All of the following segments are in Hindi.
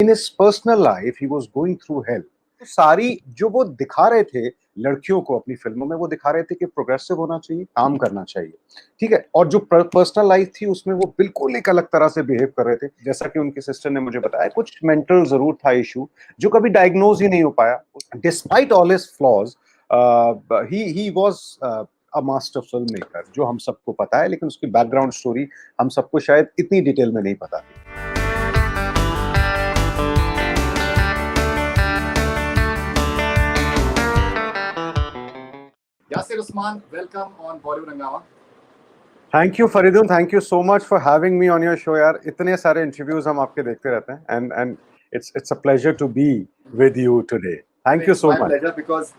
in his personal life he was going through hell. तो सारी जो वो दिखा रहे थे लड़कियों को अपनी फिल्मों में, वो दिखा रहे थे कि प्रोग्रेसिव होना चाहिए, काम करना चाहिए, ठीक है, और जो पर्सनल लाइफ थी उसमें वो बिल्कुल एक अलग तरह से बिहेव कर रहे थे। जैसा कि उनकी सिस्टर ने मुझे बताया, कुछ मेंटल जरूर था इशू जो कभी डायग्नोज ही नहीं हो पाया। Despite all his flaws he was a master film maker, जो हम सबको पता है, लेकिन उसकी बैकग्राउंड स्टोरी हम सबको शायद इतनी डिटेल में नहीं पता थी। Yasir Usman, welcome on Bollywood Hangama. Thank you Faridoon, thank you so much for having me on your show यार। इतने सारे इंटरव्यूज हम आपके देखते रहते हैं and it's a pleasure to be with you today. Thank you It's so my much. pleasure because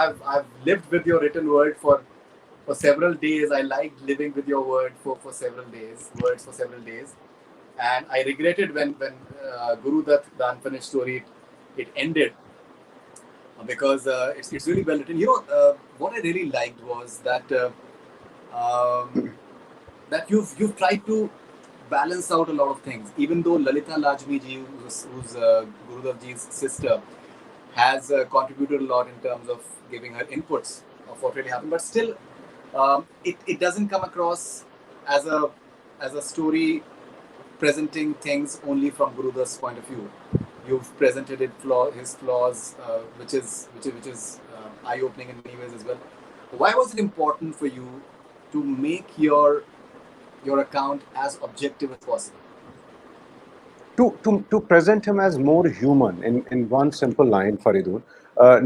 I've lived with your written word for several days. I liked living with your word for several days, words for several days, and I regretted when Guru Dutt, the unfinished story, it ended because it's really well written. What I really liked was that you've tried to balance out a lot of things. Even though Lalita Lajmi ji, who's Gurudev ji's sister, has contributed a lot in terms of giving her inputs of what really happened, but still, it doesn't come across as a story presenting things only from Gurudev's point of view. You've presented his flaws, which is eye-opening in many ways as well. Why was it important for you to make your account as objective as possible? To present him as more human in one simple line, Faridun.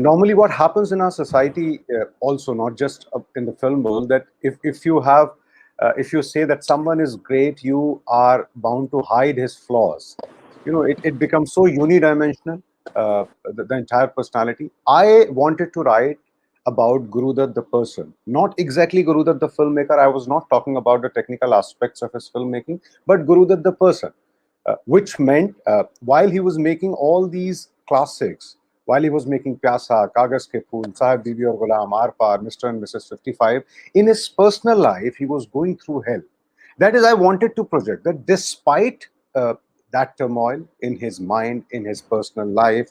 Normally, what happens in our society, also not just in the film world, that if you have if you say that someone is great, you are bound to hide his flaws. You know, it becomes so unidimensional, the entire personality. I wanted to write about Gurudutt the person, not exactly Gurudutt the filmmaker. I was not talking about the technical aspects of his filmmaking, but Gurudutt the person. Which meant while he was making all these classics, while he was making Pyasa, Kagas Ke Phool, Sahib Bibi Aur Ghulam, Aar Paar, Mr. and Mrs. 55, in his personal life, he was going through hell. That is, I wanted to project that despite that turmoil in his mind, in his personal life,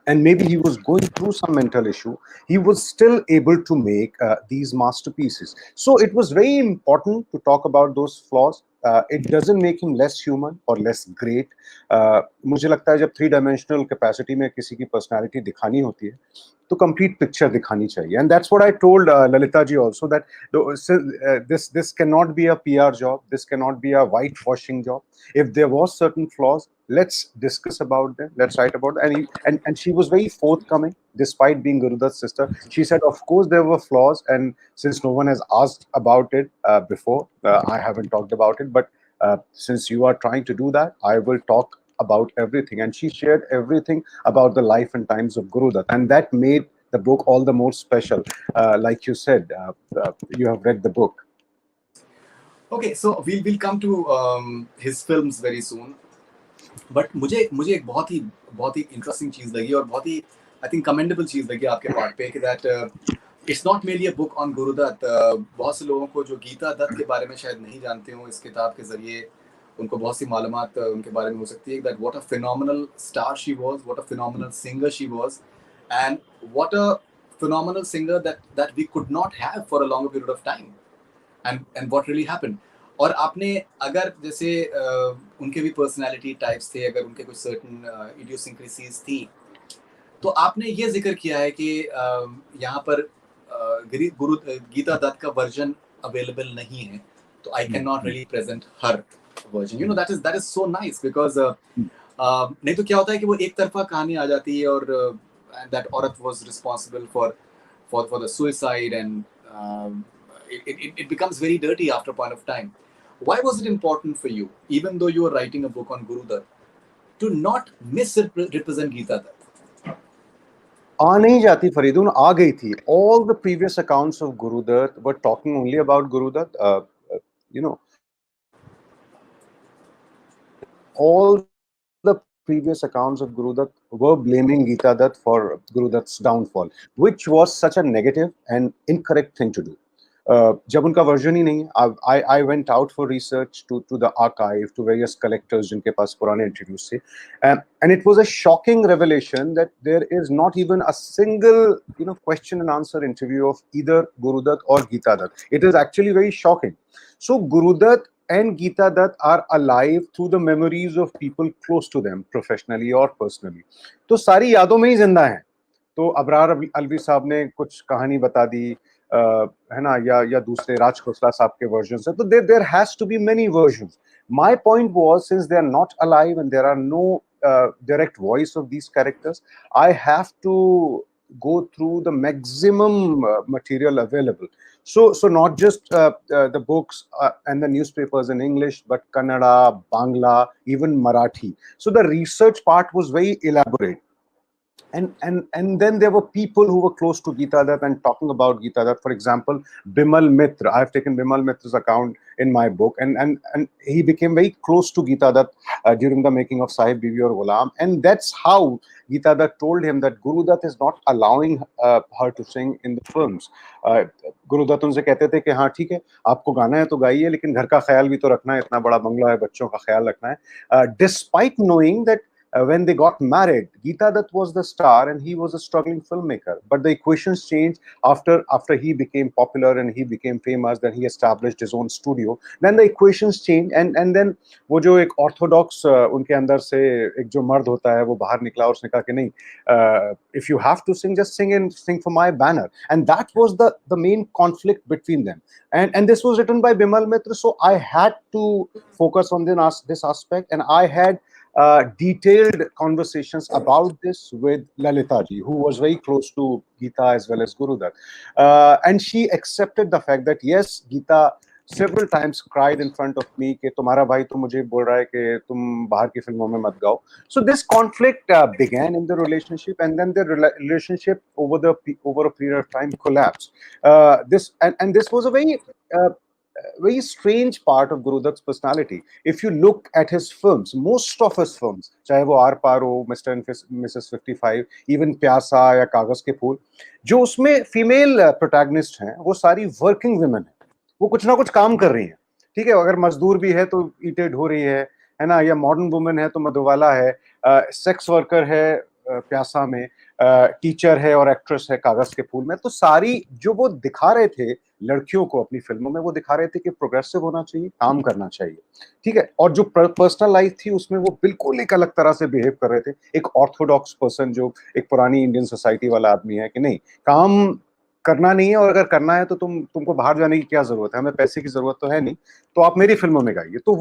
and maybe he was going through some mental issue, he was still able to make these masterpieces. So it was very important to talk about those flaws. It doesn't make him less human or less great. मुझे लगता है जब थ्री डायमेंशनल कैपेसिटी में किसी की पर्सनालिटी दिखानी होती है तो कंप्लीट पिक्चर दिखानी चाहिए, and that's what I told Lalita ji also, that this cannot be a PR job, this cannot be a whitewashing job. If there was certain flaws, let's discuss about them, let's write about them. And she was very forthcoming despite being Gurudutt's sister. She said of course there were flaws, and since no one has asked about it before, I haven't talked about it, but since you are trying to do that, I will talk about everything. And she shared everything about the life and times of Gurudutt, and that made the book all the more special. Like you said, you have read the book. Okay, so we'll come to his films very soon. But मुझे एक बहुत ही इंटरेस्टिंग चीज लगी और बहुत ही आई थिंक कमेंडेबल चीज लगी आपके पार्ट पे कि that it's not mainly a book on Gurudatt. बहुत से लोगों को जो गीता दत्त के बारे में शायद नहीं जानते हो, इस किताब के जरिए उनको बहुत सी मालूमात उनके बारे में हो सकती है. That what a phenomenal star she was, what a phenomenal singer she was, and what a phenomenal singer that we could not have for a longer period of time, and what really happened. और आपने अगर जैसे उनके भी पर्सनालिटी टाइप्स थे, अगर उनके कुछ सर्टन इडियोसिंक्रेसीज थी, तो आपने ये जिक्र किया है कि यहाँ पर गुरु गीता दत्त का वर्जन अवेलेबल नहीं है, तो I can not really present her version. You know that is so nice because नहीं तो क्या होता है कि वो एक तरफा कहानी आ जाती है और दैट औरत was responsible for the suicide and it becomes very dirty after a point of time. Why was it important for you, even though you were writing a book on Guru Dutt, to not misrepresent Geeta Dutt? आ नहीं जाती फरीदून, आ गई थी. All the previous accounts of Gurudutt were talking only about Gurudutt. You know, all the previous accounts of Gurudutt were blaming Geeta Dutt for Gurudutt's downfall, which was such a negative and incorrect thing to do. जब उनका वर्जन ही नहीं है, I went out for research to the archive, to various collectors जिनके पास पुराने इंटरव्यूज थे, and it was a shocking revelation that there is not even a single question and answer interview of either Gurudutt or Geeta Dutt. It is actually very shocking. So Gurudutt and Geeta Dutt are alive through the memories of people close to them, professionally or personally. तो सारी यादों में ही जिंदा है. तो अबरार अलवी साहब ने कुछ कहानी बता दी, है ना, या दूसरे राज खोसला साहब के वर्जन है, तो there has to be many versions. My point was, since they are not alive and there are no direct voice of these characters, I have to go through the maximum material available. So not just the books and the newspapers in English, but Kannada, Bangla, even Marathi. So the research part was very elaborate. And then there were people who were close to Geeta Dutt and talking about Geeta Dutt. For example, Bimal Mitra. I have taken Bimal Mitra's account in my book, and he became very close to Geeta Dutt during the making of Sahib Bibi aur Ghulam, and that's how Geeta Dutt told him that Guru Dutt is not allowing her to sing in the films. Guru Dutt उनसे कहते थे कि हाँ ठीक है, आपको गाना है तो गाइए, लेकिन घर का ख्याल भी तो रखना है, इतना बड़ा बंगला है, बच्चों का ख्याल रखना है. Despite knowing that when they got married, Geeta Dutt was the star and he was a struggling filmmaker. But the equations changed after he became popular and he became famous. Then he established his own studio. Then the equations changed, and then वो जो एक orthodox उनके अंदर से एक जो मर्द होता है वो बाहर निकला और उसने कहा कि नहीं, if you have to sing, just sing for my banner. And that was the main conflict between them. And this was written by Bimal Mitra, so I had to focus on this aspect, and I had detailed conversations about this with Lalita ji, who was very close to Geeta as well as Guru Dutt. And she accepted the fact that yes, Geeta several times cried in front of me कि तुम्हारा भाई तो मुझे बोल रहा है कि तुम बाहर की फिल्मों में मत गाओ. So this conflict began in the relationship, and then the relationship over a period of time collapsed. This was a very strange part of Guru Dutt's personality. If you look at his films, most of his films, चाहे वो आर पार हो, मिस्टर एंड मिसेस 55, इवन प्यासा या कागज के फूल, जो उसमें फीमेल प्रोटैगनिस्ट हैं, वो सारी वर्किंग वुमेन है. वो कुछ ना कुछ काम कर रही हैं. ठीक है, अगर मजदूर भी है तो ईंटें ढो रही है ना, या मॉडर्न वुमेन है तो मधुबाला है, सेक्स वर्कर है प्यासा में, टीचर है और एक्ट्रेस है कागज के फूल में. तो सारी जो वो दिखा रहे थे लड़कियों को अपनी फिल्मों में, वो दिखा रहे थे कि प्रोग्रेसिव होना चाहिए, काम करना चाहिए. ठीक है, और जो पर्सनल लाइफ थी उसमें वो बिल्कुल एक अलग तरह से बिहेव कर रहे थे. एक ऑर्थोडॉक्स पर्सन, जो एक पुरानी इंडियन सोसाइटी वाला आदमी है कि नहीं, काम करना नहीं है, और अगर करना है तो तुमको बाहर जाने की क्या जरूरत है, हमें पैसे की जरूरत तो है नहीं, तो आप मेरी फिल्मों में गाइए. तो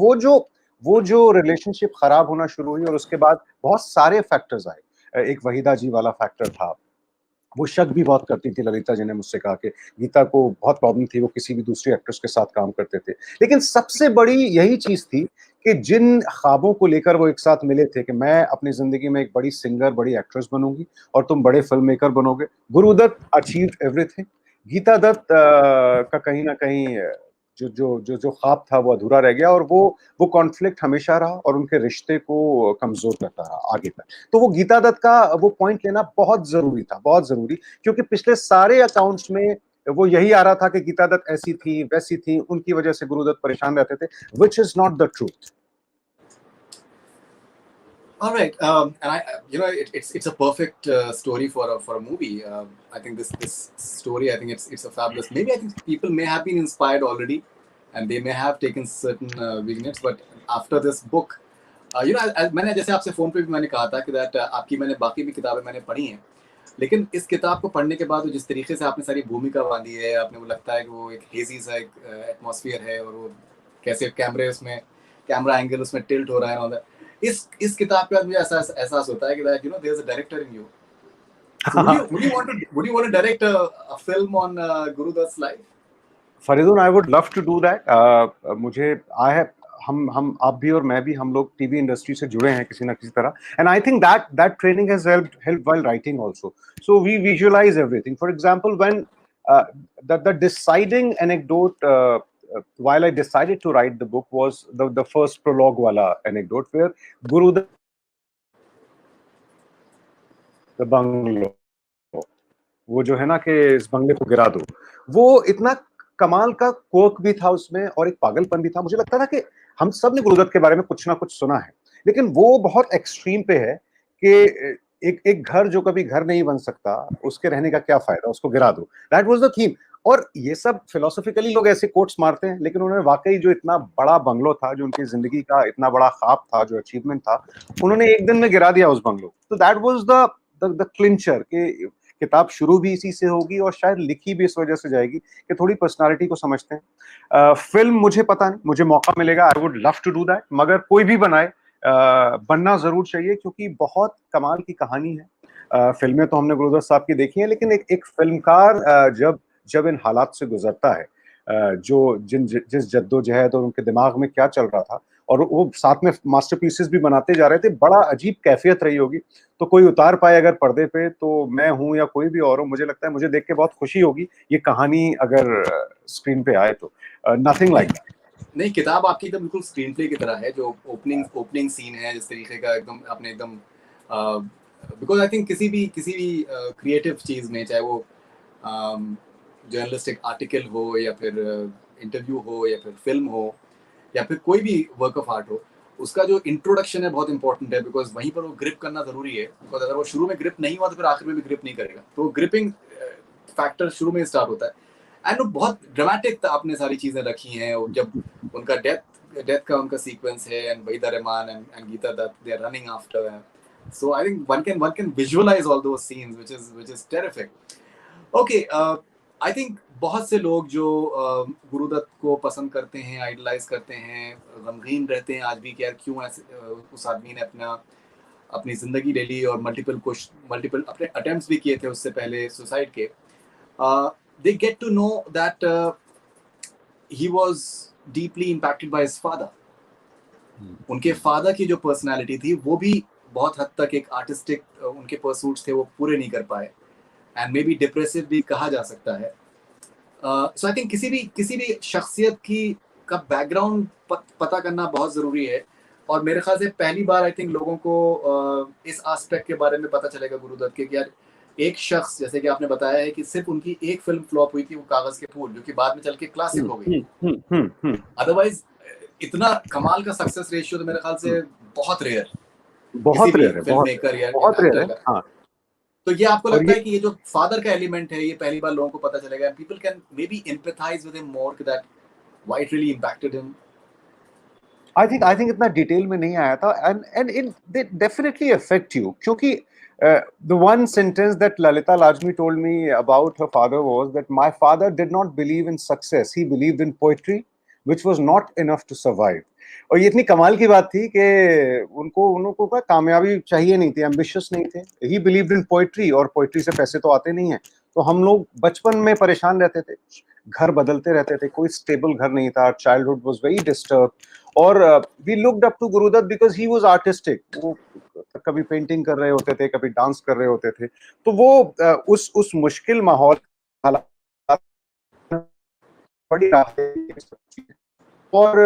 वो जो रिलेशनशिप खराब होना शुरू हुई, और उसके बाद बहुत सारे फैक्टर्स आए. एक वहीदा जी वाला फैक्टर था. वो शक भी बहुत करती थी ललिता जी ने मुझसे कहा कि गीता को बहुत प्रॉब्लम थी, वो किसी भी दूसरी एक्ट्रेस के साथ काम करते थे. लेकिन सबसे बड़ी यही चीज थी कि जिन ख्वाबों को लेकर वो एक साथ मिले थे कि मैं अपनी जिंदगी में एक बड़ी सिंगर, बड़ी एक्ट्रेस बनूंगी और तुम बड़े फिल्म मेकर बनोगे. Guru Dutt achieved everything. गीता दत्त का कहीं ना कहीं जो ख्वाब था वो अधूरा रह गया, और वो कॉन्फ्लिक्ट हमेशा रहा और उनके रिश्ते को कमजोर करता रहा आगे तक. तो वो गीता दत्त का वो पॉइंट लेना बहुत जरूरी था, बहुत जरूरी, क्योंकि पिछले सारे अकाउंट्स में वो यही आ रहा था कि गीता दत्त ऐसी थी, वैसी थी, उनकी वजह से गुरु दत्त परेशान रहते थे, which is not the truth. All right, and it's a perfect story for a movie. I think this story, I think it's a fabulous. Maybe I think people may have been inspired already, and they may have taken certain vignettes. But after this book, मैंने जैसे आपसे फोन पे भी मैंने कहा था कि that आपकी मैंने बाकी भी किताबें मैंने पढ़ी हैं, लेकिन इस किताब को पढ़ने के बाद जिस तरीके से आपने सारी भूमिका बांधी है, आपने वो लगता है कि वो एक हेजी सा एक एटमॉस्फेयर है, और वो कैसे कैमरा एंगल उसमें टिल्ट हो रहा है और इस किताब के बाद मुझे एहसास होता है कि that there is a director in you. So would you want to direct a film on Guru Dutt's life? Faridoon, I would love to do that. मुझे हम आप भी और मैं भी, हम लोग टीवी इंडस्ट्री से जुड़े हैं किसी ना किसी तरह, and I think that training has helped while writing also. So we visualize everything. For example, when the deciding anecdote while I decided to write the book was the first prologue wala anecdote where Guru the bungalow, वो जो है ना कि इस बंगले को गिरा दो, वो इतना कमाल का कोक भी था उसमें और एक पागलपन भी था। मुझे लगता था कि हम सब ने गुरुदत्त के बारे में कुछ ना कुछ सुना है, लेकिन वो बहुत एक्सट्रीम पे है कि एक एक घर जो कभी घर नहीं बन सकता, उसके रहने का क्या फायदा, उसको गिरा दो। That was the theme. और ये सब फिलोसॉफिकली लोग ऐसे कोट्स मारते हैं, लेकिन उन्होंने वाकई जो इतना बड़ा बंगलो था, जो उनकी जिंदगी का इतना बड़ा ख्वाब था, जो अचीवमेंट था, उन्होंने एक दिन में गिरा दिया उस बंगलो। तो दैट वाज द क्लिंचर कि किताब शुरू भी इसी से होगी और शायद लिखी भी इस वजह से जाएगी कि थोड़ी पर्सनालिटी को समझते हैं। फिल्म मुझे पता नहीं, मुझे मौका मिलेगा, I would love to do that, मगर कोई भी बनाए बनना जरूर चाहिए, क्योंकि बहुत कमाल की कहानी है। फिल्में तो हमने गुरुदत्त साहब की देखी हैं, लेकिन एक फिल्मकार जब जब इन हालात से गुजरता है, जो जिस जद्दोजहद और उनके दिमाग में क्या चल रहा था, और वो साथ में मास्टरपीसेस भी बनाते जा रहे थे, बड़ा अजीब कैफियत रही होगी। तो कोई उतार पाए अगर पर्दे पे, तो मैं हूं या कोई भी और हो, मुझे लगता है मुझे देख के बहुत खुशी होगी ये कहानी अगर स्क्रीन पे आए तो। Nothing like that. नहीं, किताब आपकी एकदम बिल्कुल स्क्रीन प्ले की तरह है। जो ओपनिंग सीन है, जिस तरीके का एकदम आपने एकदम, बिकॉज आई थिंक किसी भी क्रिएटिव चीज में, चाहे वो जर्नलिस्टिक आर्टिकल हो या फिर इंटरव्यू हो या फिर फिल्म हो या फिर कोई भी वर्क ऑफ आर्ट हो, उसका जो इंट्रोडक्शन है बहुत इंपॉर्टेंट है, बिकॉज वहीं पर वो ग्रिप करना जरूरी है। बिकॉज अगर वो शुरू में ग्रिप नहीं हुआ तो फिर आखिर में भी ग्रिप नहीं करेगा। तो ग्रिपिंग फैक्टर शुरू में स्टार्ट होता है। एंड वो बहुत ड्रामेटिक आपने सारी चीजें रखी हैं। और जब उनका डेथ का उनका सीक्वेंस है, and Waheeda Rehman and Geeta Dutt, they are running after, so I think one can visualize all those scenes, which is terrific. Okay, I think बहुत से लोग जो गुरुदत्त को पसंद करते हैं, आइडलाइज करते हैं, गमगीन रहते हैं आज भी कि यार क्यों ऐसे उस आदमी ने अपनी जिंदगी ले ली, और मल्टीपल अपने अटेम्प्ट्स भी किए थे उससे पहले सुसाइड के। They get to know that he was deeply impacted by his father. उनके फादर की जो पर्सनालिटी थी वो भी बहुत हद तक एक आर्टिस्टिक, उनके परसूट्स थे वो पूरे नहीं कर पाए, एंड मे बी डिप्रेसिव भी कहा जा सकता है। सो आई थिंक किसी भी शख्सियत का बैकग्राउंड पता करना बहुत ज़रूरी है। और मेरे ख्याल से पहली बार आई थिंक लोगों को इस एस्पेक्ट के बारे में पता चलेगा गुरुदत्त के कि यार एक शख्स, जैसे कि आपने बताया है कि सिर्फ उनकी एक फिल्म फ्लॉप हुई थी, वो कागज के फूल, जो कि बाद में चल के क्लासिक हो गई। अदरवाइज इतना कमाल का सक्सेस रेशियो तो मेरे ख्याल से बहुत रेयर किसी भी फिल्म मेकर या एक्टर का। हाँ। तो ये आपको लगता है कि ये जो फादर का एलिमेंट है, ये पहली बार लोगों को पता चलेगा, people can may be empathise with him more, that why it really impacted him. I think इतना डिटेल में नहीं आया था, and it they definitely affect you, क्योंकि the one sentence that Lalita Lajmi told me about her father was that my father did not believe in success, he believed in poetry which was not enough to survive. और ये इतनी कमाल की बात थी कि उनको क्या कामयाबी चाहिए नहीं थी, एम्बिशियस नहीं थे, ही बिलीव्ड इन पोएट्री, और पोएट्री से पैसे तो आते नहीं है। तो हम लोग बचपन में परेशान रहते थे, घर बदलते रहते थे, कोई स्टेबल घर नहीं था, चाइल्डहुड वाज वेरी डिस्टर्ब, और we looked up to Gurudatt because he was artistic. वो कभी पेंटिंग कर रहे होते थे, कभी डांस कर रहे होते थे, तो वो उस मुश्किल माहौल बड़ी और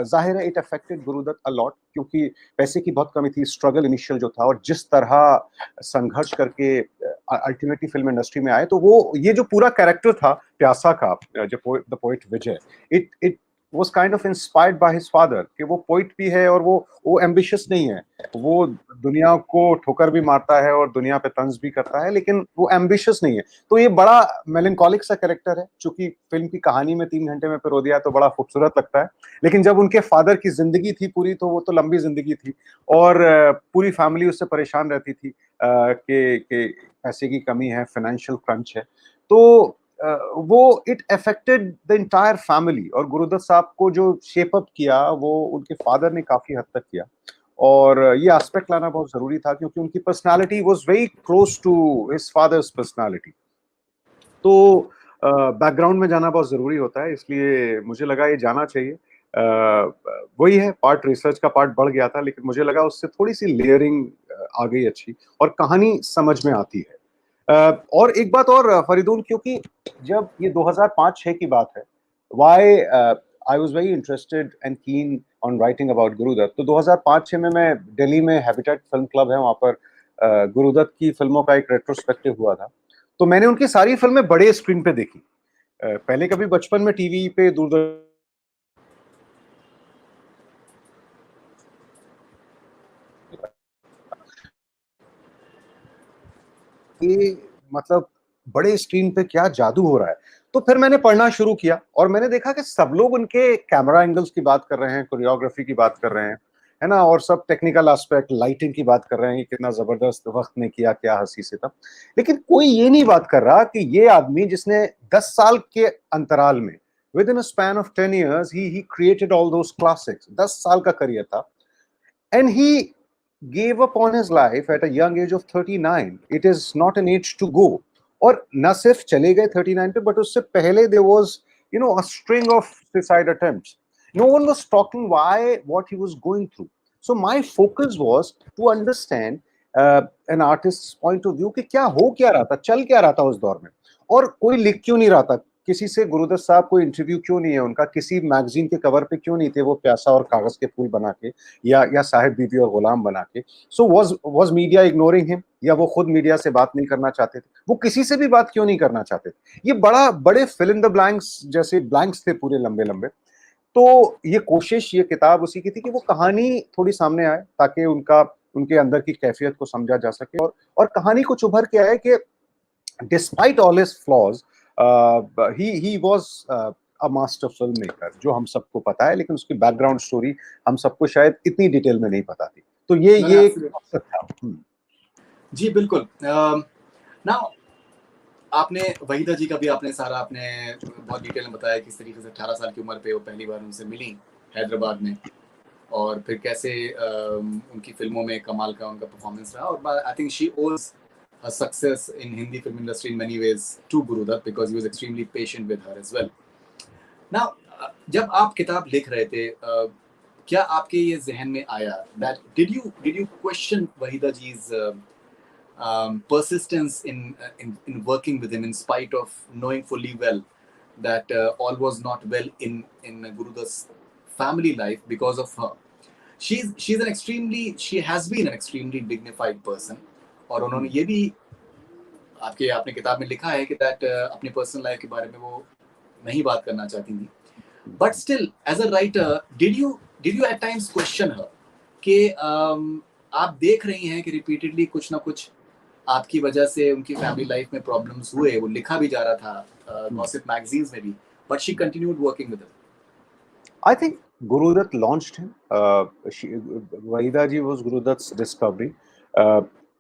जाहिर है it affected Gurudatt a lot, क्योंकि पैसे की बहुत कमी थी, स्ट्रगल इनिशियल जो था, और जिस तरह संघर्ष करके अल्टीमेटली फिल्म इंडस्ट्री में आए, तो वो ये जो पूरा कैरेक्टर था प्यासा का, जो the poet Vijay, it was kind of inspired by his father, कि वो पोइट भी है और वो एम्बिशियस नहीं है, वो दुनिया को ठोकर भी मारता है और दुनिया पे तंज भी करता है, लेकिन वो एम्बिशियस नहीं है। तो ये बड़ा मेलंकोलिक सा कैरेक्टर है, चूंकि फिल्म की कहानी में 3 घंटे में पिरो दिया तो बड़ा खूबसूरत लगता है, लेकिन जब उनके फादर की जिंदगी थी पूरी, तो वो तो लंबी जिंदगी थी, और पूरी फैमिली उससे परेशान रहती थी कि पैसे की कमी है, फाइनेंशियल क्रंच है, तो वो it affected the entire family. और गुरुदत्त साहब को जो शेप अप किया वो उनके फादर ने काफी हद तक किया, और ये एस्पेक्ट लाना बहुत जरूरी था, क्योंकि उनकी personality was very close to his father's personality. तो बैकग्राउंड में जाना बहुत जरूरी होता है, इसलिए मुझे लगा ये जाना चाहिए। वही है, पार्ट रिसर्च का पार्ट बढ़ गया था, लेकिन मुझे लगा उससे थोड़ी सी लेयरिंग आ गई अच्छी, और कहानी समझ में आती है। और एक बात और फरीदुल, क्योंकि जब ये 2005-6 की बात है, why I was very interested and keen on writing about Gurudatt. तो 2005-6 में मैं दिल्ली में हैबिटेट फिल्म क्लब है, वहां पर गुरुदत्त की फिल्मों का एक रेट्रोस्पेक्टिव हुआ था, तो मैंने उनकी सारी फिल्में बड़े स्क्रीन पे देखी। पहले कभी बचपन में टीवी पे दूरदर्शन ये मतलब बड़े स्क्रीन पे क्या जादू हो रहा है। तो फिर मैंने पढ़ना शुरू किया और मैंने देखा कि सब लोग उनके कैमरा एंगल्स की बात कर रहे हैं, कोरियोग्राफी की बात कर रहे हैं, है ना? और सब टेक्निकल एस्पेक्ट, लाइटिंग की बात कर रहे हैं कि कितना ज़बरदस्त वक़्त ने किया, क्या हँसी से तब। लेकिन कोई ये नहीं बात कर रहा कि ये आदमी जिसने 10 साल के अंतराल में within a span of 10 years he created all those classics, 10 साल का करियर था। And he gave up on his life at a young age of 39. It is not an age to go. और न सिर्फ चले गए 39 पे, बट उससे पहले there was, you know, a string of suicide attempts. No one was talking why what he was going through. So my focus was to understand an artist's point of view कि क्या हो क्या रहा था, चल क्या रहा था उस दौर में, और कोई लिख क्यों नहीं रहा था, किसी से गुरुदत्त साहब कोई इंटरव्यू क्यों नहीं है उनका, किसी मैगजीन के कवर पे क्यों नहीं थे वो प्यासा और कागज के फूल बना के, या साहिब बीबी और गुलाम बना के। So was media ignoring him, या वो खुद मीडिया से बात नहीं करना चाहते थे, वो किसी से भी बात क्यों नहीं करना चाहते थे? ये बड़े फिल इन द ब्लैंक्स जैसे ब्लैंक्स थे पूरे लंबे लंबे। तो ये कोशिश, ये किताब उसी की थी कि वो कहानी थोड़ी सामने आए ताकि उनके अंदर की कैफियत को समझा जा सके, और कहानी कुछ उभर के आए कि despite all his flaws, he was a master filmmaker, जो हम सबको पता है, लेकिन उसकी बैकग्राउंड स्टोरी हम सबको शायद इतनी डिटेल में नहीं पता थी। तो ये No, no, ये एक absolutely. मकसद था। जी बिल्कुल। नाउ आपने वहीदा जी का भी आपने सारा आपने बहुत डिटेल में बताया किस तरीके से 18 साल की उम्र पे वो पहली बार उनसे मिली हैदराबाद में, और फिर कैसे उनकी फिल्मों में कमाल का उनका परफॉर्मेंस रहा, और आई थिंक शी ओज her success in Hindi film industry in many ways to Gurudutt because he was extremely patient with her as well. Now, जब आप किताब लिख रहे थे, क्या आपके ये जहन में आया that did you question Wahida ji's persistence in working with him in spite of knowing fully well that all was not well in Gurudutt's family life because of her. She has been an extremely dignified person, और उन्होंने ये भी आपने किताब में लिखा है कि दैट अपने पर्सनल लाइफ के बारे में वो नहीं बात करना चाहती थी, but still as a writer did you at times question her कि आप देख रही हैं कि रिपीटेडली कुछ ना कुछ आपकी वजह से उनकी फैमिली लाइफ में प्रॉब्लम्स हुए, वो लिखा भी जा रहा था गॉसिप मैगजीन्स में भी, but she continued working with him. I think Gurudutt launched him. Wahida ji was Gurudutt's discovery.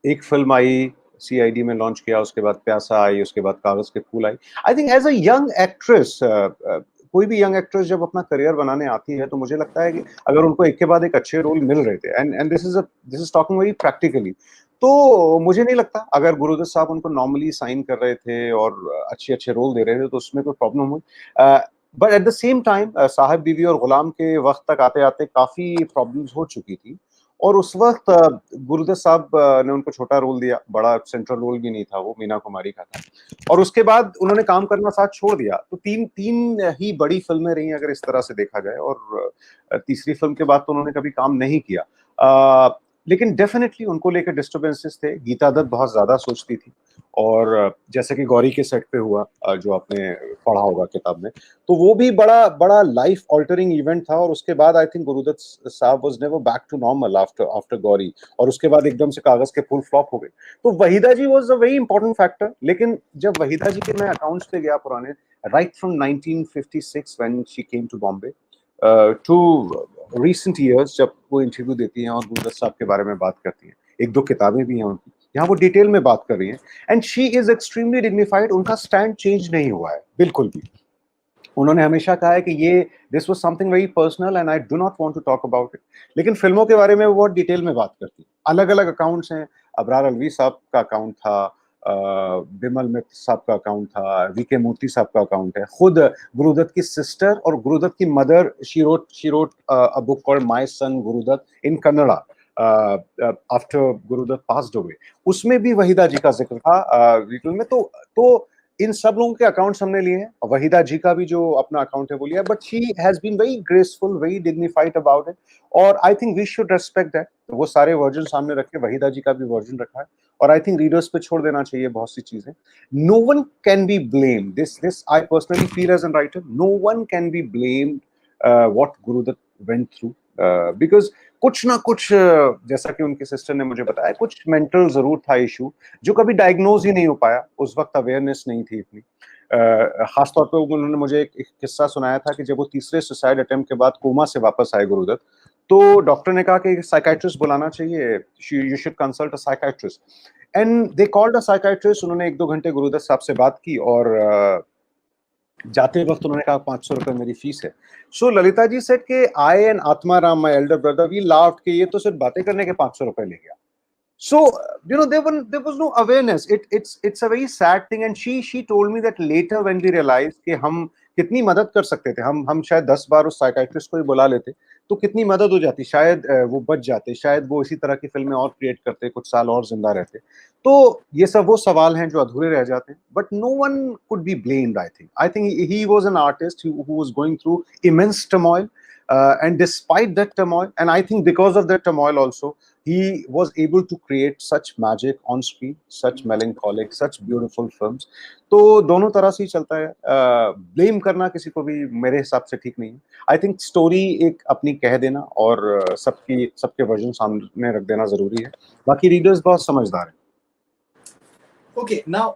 एक फिल्म आई, CID में लॉन्च किया, उसके बाद प्यासा आई, उसके बाद कागज के फूल आई। I think as a young actress, कोई भी यंग एक्ट्रेस जब अपना करियर बनाने आती है तो मुझे लगता है कि अगर उनको एक के बाद एक अच्छे रोल मिल रहे थे, and this is talking very practically, तो मुझे नहीं लगता अगर गुरुदत्त साहब उनको नॉर्मली साइन कर रहे थे और अच्छे अच्छे रोल दे रहे थे तो उसमें कोई प्रॉब्लम हुई। But at the same time Sahib बीवी और गुलाम के वक्त तक आते आते काफी प्रॉब्लम्स हो चुकी थी, और उस वक्त गुरुदत्त साहब ने उनको छोटा रोल दिया, बड़ा सेंट्रल रोल भी नहीं था, वो मीना कुमारी का था, और उसके बाद उन्होंने काम करना साथ छोड़ दिया। तो तीन ही बड़ी फिल्में रही अगर इस तरह से देखा जाए, और तीसरी फिल्म के बाद तो उन्होंने कभी काम नहीं किया। लेकिन डेफिनेटली उनको लेकर डिस्टर्बेंसेस थे। गीता दत्त बहुत ज्यादा सोचती थी, और जैसे कि गौरी के सेट पे हुआ, जो आपने पढ़ा होगा किताब में, तो वो भी बड़ा बड़ा लाइफ ऑल्टरिंग इवेंट था, और उसके बाद आई थिंक गुरुदत्त साहब was never back to normal after Gauri, और उसके बाद एकदम से कागज के फूल फ्लॉप हो गए। तो Waheeda ji was a very important factor. लेकिन जब वहीदा जी के मैं अकाउंट्स पे गया पुराने, right from 1956 when she came to Bombay to recent years, जब वो इंटरव्यू देती हैं और गुरुदत्त साहब के बारे में बात करती हैं, एक दो किताबें भी हैं उनकी, यहाँ वो डिटेल में बात कर रही हैं, and she is extremely dignified. उनका स्टैंड चेंज नहीं हुआ है बिल्कुल भी। उन्होंने हमेशा कहा है कि ये this was something very personal and I do not want to talk about it. लेकिन फिल्मों के बारे में वो बहुत डिटेल में बात करती है। अलग अलग अकाउंट्स हैं, अबरार अलवी साहब का अकाउंट था, बिमल मित्र साहब का अकाउंट था, वीके मूर्ति साहब का अकाउंट है, खुद गुरुदत्त की सिस्टर और गुरुदत्त की mother she wrote a book called my son Gurudatt in Kannada after Gurudatt passed away. उसमें भी वहीदा जी का जिक्र था डिटेल में। तो इन सब लोगों के अकाउंट्स हमने लिए हैं, वहीदा जी का भी जो अपना अकाउंट है वो लिया, but she has been very graceful, very dignified about it, और I think we should respect that. तो वो सारे वर्जन सामने रखे, वहीदा जी का भी वर्जन रखा है, और आई थिंक रीडर्स पे छोड़ देना चाहिए बहुत सी चीजें। No one can be blame this I personally feel as an writer, no one can be blame what Guru Dutt went through, because कुछ ना कुछ जैसा कि उनके सिस्टर ने मुझे बताया, कुछ मेंटल जरूर था इशू जो कभी डायग्नोज ही नहीं हो पाया, उस वक्त अवेयरनेस नहीं थी इतनी। खासतौर पे उन्होंने मुझे एक किस्सा सुनाया था कि जब वो तीसरे सुसाइड अटेम्प्ट के बाद कोमा से वापस आए गुरुदत्त, तो डॉक्टर ने कहा कि साइकाइट्रिस्ट बुलाना चाहिए, you should consult a psychiatrist, and they called a psychiatrist. उन्होंने 1-2 घंटे गुरुदत्त साहब से बात की, और जाते वक्त उन्होंने कहा 500 रुपए मेरी फीस है। सो ललिता जी सेड कि I and Atma Ram my elder brother we laughed कि ये तो सिर्फ बातें करने के 500 रुपए ले गया। So there was no awareness. It's a very sad thing, and she told me that later when we realized कि हम कितनी मदद कर सकते थे, हम शायद 10 बार उस साइकाइट्रिस्ट को ही बुला लेते तो कितनी मदद हो जाती, शायद वो बच जाते, शायद वो इसी तरह की फिल्में और क्रिएट करते, कुछ साल और जिंदा रहते। तो ये सब वो सवाल हैं जो अधूरे रह जाते हैं, but no one could be blamed. I think he was an artist who was going through immense turmoil, and despite that turmoil, and I think because of that turmoil also, he was able to create such magic on screen, such melancholic, such beautiful films. तो दोनों तरह से ही चलता है, ब्लेम करना किसी को भी मेरे हिसाब से ठीक नहीं है। आई थिंक स्टोरी एक अपनी कह देना और सबके वर्जन सामने रख देना जरूरी है, बाकी रीडर्स बहुत समझदार हैं। ओके, नाउ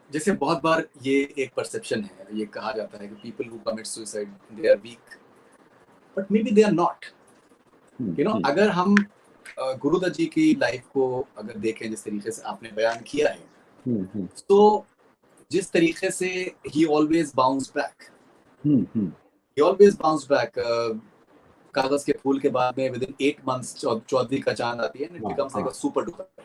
जैसे बहुत बार ये एक परसेप्शन है, ये कहा जाता है कि people who commit suicide they are weak, but may be they are not. You know, अगर हम गुरुदत्त जी की लाइफ को अगर देखें जिस तरीके से आपने बयान किया है, तो जिस तरीके से ही ऑलवेज बाउंस बैक, ही ऑलवेज बाउंस बैक। कागज के फूल के बाद में विदिन 8 months चौधरी का चांद आती है, and it becomes like a super duper hit.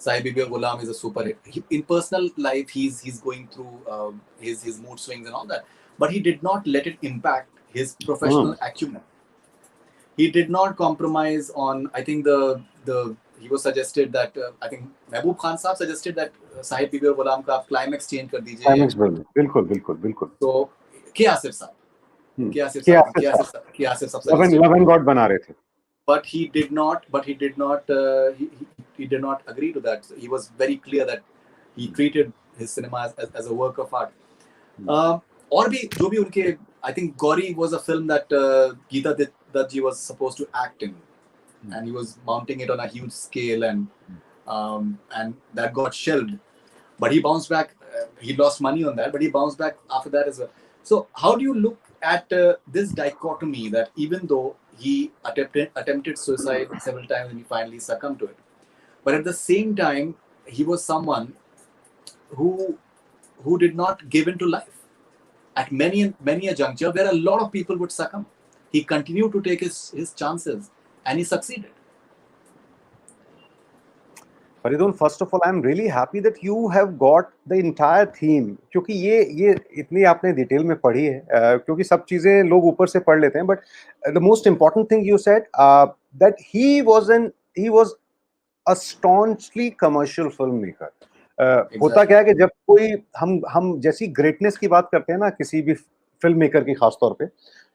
Sahib Bibi Aur Ghulam is a super hit. In personal life, he's going through his mood swings and all that, but he did not let it impact his professional acumen. He did not compromise on. I think he was suggested that I think Mehboob Khan साहब suggested that Sahib Bibi Aur Ghulam का आप climax change कर दीजिए। Climax बिल्कुल बिल्कुल बिल्कुल। तो के आसिफ साहब लव एंड गॉड बना रहे थे, but he did not he did not agree to that. He was very clear that he treated his cinema as a work of art. और भी जो भी उनके, I think Gauri was a film that Geeta Dutt ji was supposed to act in, and he was mounting it on a huge scale, and that got shelved, but he bounced back. He lost money on that, but he bounced back after that as well. So how do you look at this dichotomy that even though he attempted suicide several times and he finally succumbed to it, but at the same time he was someone who did not give in to life at many a juncture where a lot of people would succumb. He continued to take his chances and he succeeded. Faridoon, first of all I am really happy that you have got the entire theme, क्योंकि ये इतनी आपने डिटेल में पढ़ी है, क्योंकि सब चीजें लोग ऊपर से पढ़ लेते हैं, but the most important thing you said that he was a staunchly commercial film maker. होता क्या है कि जब कोई हम जैसी ग्रेटनेस की बात करते हैं ना किसी भी फिल्म मेकर की खासतौर पे,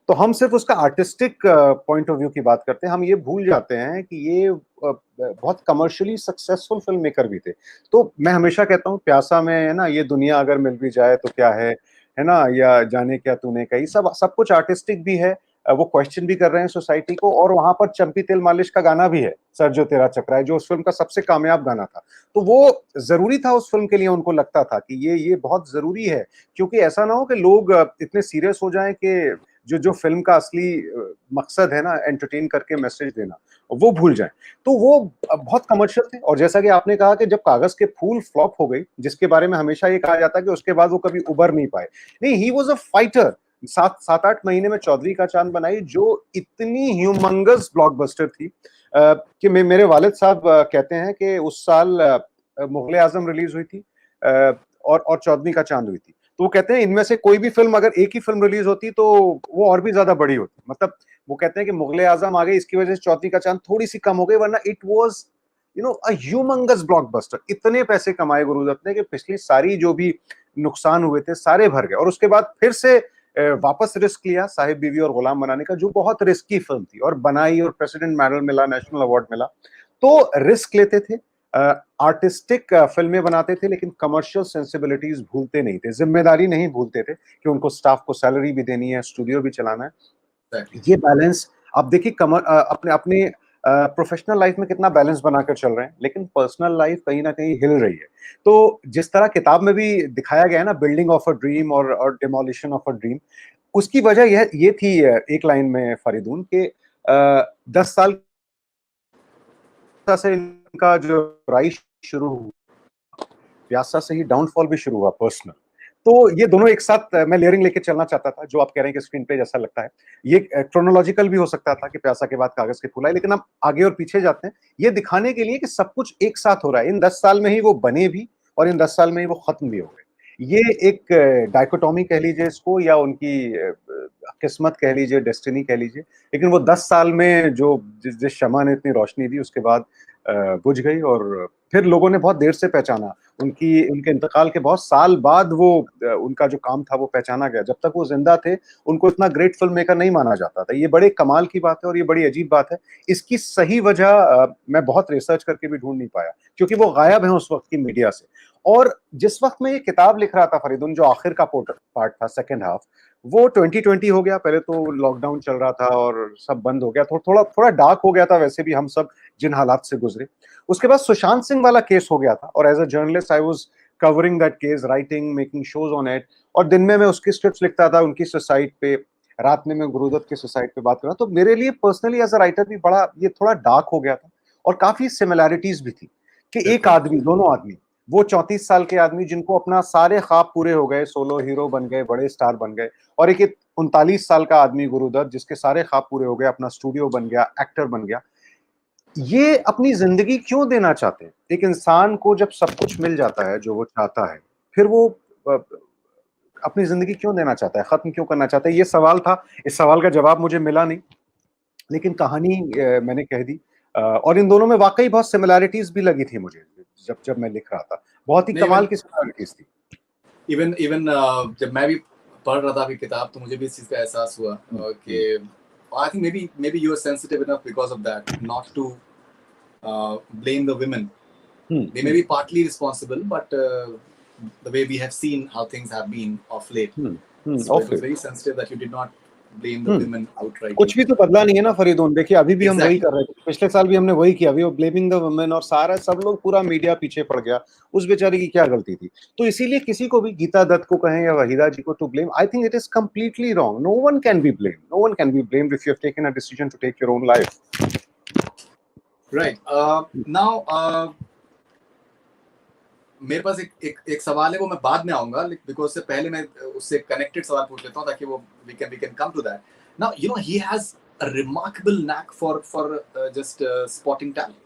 तो हम सिर्फ उसका आर्टिस्टिक पॉइंट ऑफ व्यू की बात करते हैं, हम ये भूल जाते हैं कि ये बहुत कमर्शियली सक्सेसफुल फिल्म मेकर भी थे। तो मैं हमेशा कहता हूँ प्यासा में है ना, ये दुनिया अगर मिल भी जाए तो क्या है ना, या जाने क्या तूने कही, सब कुछ आर्टिस्टिक भी है, वो क्वेश्चन भी कर रहे हैं सोसाइटी को, और वहां पर चंपी तेल मालिश का गाना भी है, सर जो तेरा चक्राए, जो उस फिल्म का सबसे कामयाब गाना था। तो वो जरूरी था उस फिल्म के लिए, उनको लगता था कि ये बहुत जरूरी है, क्योंकि ऐसा ना हो कि लोग इतने सीरियस हो जाएं कि जो फिल्म का असली मकसद है ना, एंटरटेन करके मैसेज देना, वो भूल जाएं। तो वो बहुत कमर्शियल थे, और जैसा कि आपने कहा कि जब कागज के फूल फ्लॉप हो गई, जिसके बारे में हमेशा ये कहा जाता है कि उसके बाद वो कभी उबर नहीं पाए, नहीं, ही वाज अ फाइटर। 7-8 महीने में चौधरी का चांद बनाई, जो इतनी ह्यूमंगस ब्लॉकबस्टर थी कि मेरे वालिद साहब कहते हैं कि उस साल मुगले आजम रिलीज हुई थी और चौधरी का चांद हुई थी। तो वो कहते हैं इनमें से कोई भी फिल्म अगर एक ही फिल्म रिलीज होती तो वो और भी ज्यादा बड़ी होती। मतलब वो कहते हैं कि मुगले आजम आ गई, इसकी वजह से चौधरी का चांद थोड़ी सी कम हो गई, वरना it was a humongous blockbuster, इतने पैसे कमाए गुरुदत्त ने कि पिछली सारी जो भी नुकसान हुए थे सारे भर गए, और उसके बाद फिर से वापस रिस्क लिया साहिब बीवी और गुलाम बनाने का, जो बहुत रिस्की फिल्म थी, और बनाई, और प्रेसिडेंट मेडल मिला, नेशनल अवार्ड मिला। तो रिस्क लेते थे, आर्टिस्टिक फिल्में बनाते थे, लेकिन कमर्शियल सेंसिबिलिटीज भूलते नहीं थे, जिम्मेदारी नहीं भूलते थे कि उनको स्टाफ को सैलरी भी देनी है, स्टूडियो भी चलाना है। Exactly. ये बैलेंस आप देखिए, अपने अपने प्रोफेशनल लाइफ में कितना बैलेंस बनाकर चल रहे हैं, लेकिन पर्सनल लाइफ कहीं ना कहीं हिल रही है। तो जिस तरह किताब में भी दिखाया गया है ना, बिल्डिंग ऑफ अ ड्रीम और डिमोलिशन ऑफ अ ड्रीम, उसकी वजह ये थी, एक लाइन में फरीदून के 10 साल से इनका जो राइज शुरू हुआ, प्यासा से ही डाउनफॉल भी शुरू हुआ पर्सनल। तो ये दोनों एक साथ मैं लेयरिंग लेके चलना चाहता था, जो आप कह रहे हैं कि स्क्रीन पे जैसा लगता है, ये क्रोनोलॉजिकल भी हो सकता था कि प्यासा के बाद कागज के फूल आए, लेकिन हम आगे और पीछे जाते हैं ये दिखाने के लिए कि सब कुछ एक साथ हो रहा है। इन 10 साल में ही वो बने भी, और इन 10 साल में ही वो खत्म भी हो गए। ये एक डायकोटॉमी कह लीजिए इसको, या उनकी किस्मत कह लीजिए, डेस्टिनी कह लीजिए, लेकिन वो 10 साल में जो जिस शमा ने इतनी रोशनी दी, उसके बाद बुझ गई, और फिर लोगों ने बहुत देर से पहचाना। उनके इंतकाल के बहुत साल बाद वो उनका जो काम था वो पहचाना गया। जब तक वो जिंदा थे, उनको इतना ग्रेट फिल्म मेकर नहीं माना जाता था। ये बड़े कमाल की बात है, और ये बड़ी अजीब बात है। इसकी सही वजह मैं बहुत रिसर्च करके भी ढूंढ नहीं पाया, क्योंकि वो गायब है उस वक्त की मीडिया से। और जिस वक्त मैं ये किताब लिख रहा था फरीदुन, जो आखिर का पार्ट था, सेकेंड हाफ, वो 2020 हो गया। पहले तो लॉकडाउन चल रहा था और सब बंद हो गया, थोड़ा थोड़ा डार्क हो गया था वैसे भी, हम सब जिन हालात से गुजरे। उसके बाद सुशांत सिंह वाला केस हो गया था, और as a journalist I was covering that case, writing, making shows on it, और दिन में मैं उसकी स्क्रिप्ट्स लिखता था उनकी सुसाइड पे, रात में मैं गुरुदत्त की सुसाइड पे बात कर रहा। तो मेरे लिए पर्सनली एज अ राइटर भी बड़ा ये थोड़ा डार्क हो गया था, और काफी सिमिलैरिटीज भी थी कि एक आदमी, दोनों आदमी, वो 34 साल के आदमी जिनको अपना सारे ख्वाब पूरे हो गए, सोलो हीरो बन गए, बड़े स्टार बन गए, और एक 39 साल का आदमी गुरुदत्त जिसके सारे ख्वाब पूरे हो गए, अपना स्टूडियो बन गया, एक्टर बन गया। ये अपनी जिंदगी क्यों देना चाहते हैं? एक इंसान को जब सब कुछ मिल जाता है जो वो चाहता है, फिर वो अ, अपनी जिंदगी क्यों देना चाहता है, खत्म क्यों करना चाहता है? ये सवाल था। इस सवाल का जवाब मुझे मिला नहीं, लेकिन कहानी मैंने कह दी। और इन दोनों में वाकई बहुत सिमिलैरिटीज भी लगी थी मुझे, जब जब मैं लिख रहा था, बहुत ही नहीं, कमाल की सिमिलैरिटीज थी। इवन इवन जब मैं भी पढ़ रहा था अभी किताब, तो मुझे भी इस चीज का एहसास हुआ कि I think may be you are sensitive enough because of that not to blame the women. They may be partly responsible, but the way we have seen how things have been of late, so it was very sensitive that you did not blame the women outright. कुछ भी तो बदला नहीं है ना फरीदून, देखिए अभी भी हम वही Exactly. कर रहे थे, पिछले साल भी हमने वही किया, अभी वो ब्लेमिंग द वुमेन, और सारा सब लोग, पूरा मीडिया पीछे पड़ गया। उस बेचारी की क्या गलती थी? तो इसीलिए किसी को भी, गीता दत्त को कहें या वहीदा जी को, to blame, I think it is completely wrong. No one can be blamed, no one can be blamed if you have taken a decision to take your own life. Right, now मेरे पास एक सवाल है, वो मैं बाद में आऊंगा, बिकॉज से पहले मैं उससे कनेक्टेड सवाल पूछ लेता हूं, ताकि वो we can come to that. Now you know he has a remarkable knack for just spotting talent.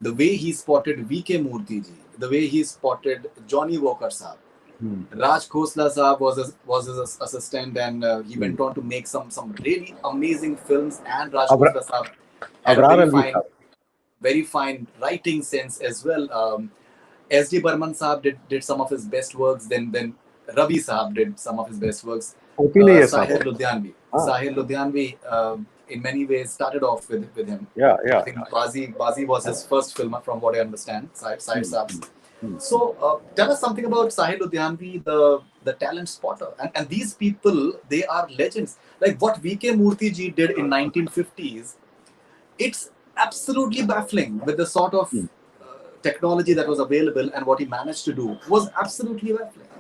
The way he spotted VK Murthy ji, the way he spotted Johnny Walker sahab, Raj Khosla sahab was his assistant, and he went on to make some really amazing films. And Raj Khosla sahab had very fine writing sense as well. S.D. Burman sahab did some of his best works. Then Ravi sahab did some of his best works. Sahir Ludhianvi. Sahir Ludhianvi in many ways started off with him. Yeah. I think Bazi was his first film, from what I understand. Sahir sahab's. So tell us something about Sahir Ludhianvi, the talent spotter. And these people, they are legends. Like what VK Murthy ji did in 1950s, it's absolutely baffling with the sort of technology that was available, and what he managed to do was absolutely baffling.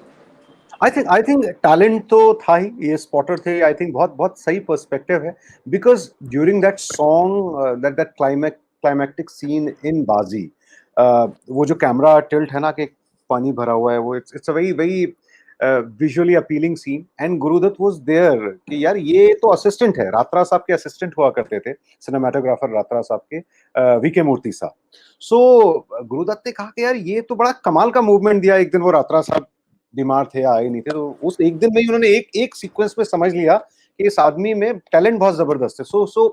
I think talent तो था ही, ये स्पॉटर थे। आई थिंक बहुत बहुत सही पर्सपेक्टिव है, because during that song, that climactic seen in बाजी, वो जो कैमरा टिल्ट है ना, कि पानी भरा हुआ है, वो it's a very very visually appealing scene. And Guru Dutt was there कि यार ये तो असिस्टेंट है, रात्रा साहब के असिस्टेंट हुआ करते थे, सिनेमेटोग्राफर रात्रा साहब के, वीके मूर्ति साहब। सो गुरुदत्त ने कहा कि यार ये तो बड़ा कमाल का मूवमेंट दिया। एक दिन वो रात्रा साहब बीमार थे, आए नहीं थे, तो उस एक दिन में ही उन्होंने एक सीक्वेंस में समझ लिया कि इस आदमी में टैलेंट बहुत जबरदस्त है। सो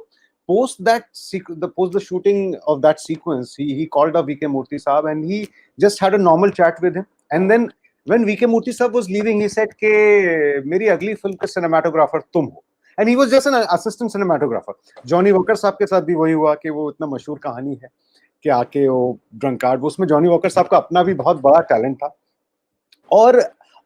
post the shooting of that sequence, he called up VK Murthy Saab and he just had a normal chat with him. And then when VK Murthy Saab was leaving, he said ke meri agli film ka cinematographer tum ho. And he was just an assistant cinematographer. Johnny Walker साहब के साथ भी वही हुआ कि वो इतना मशहूर कहानी है कि आके वो ड्रंकार्ड, उसमें जॉनी वॉकर साहब का अपना भी बहुत बड़ा टैलेंट था।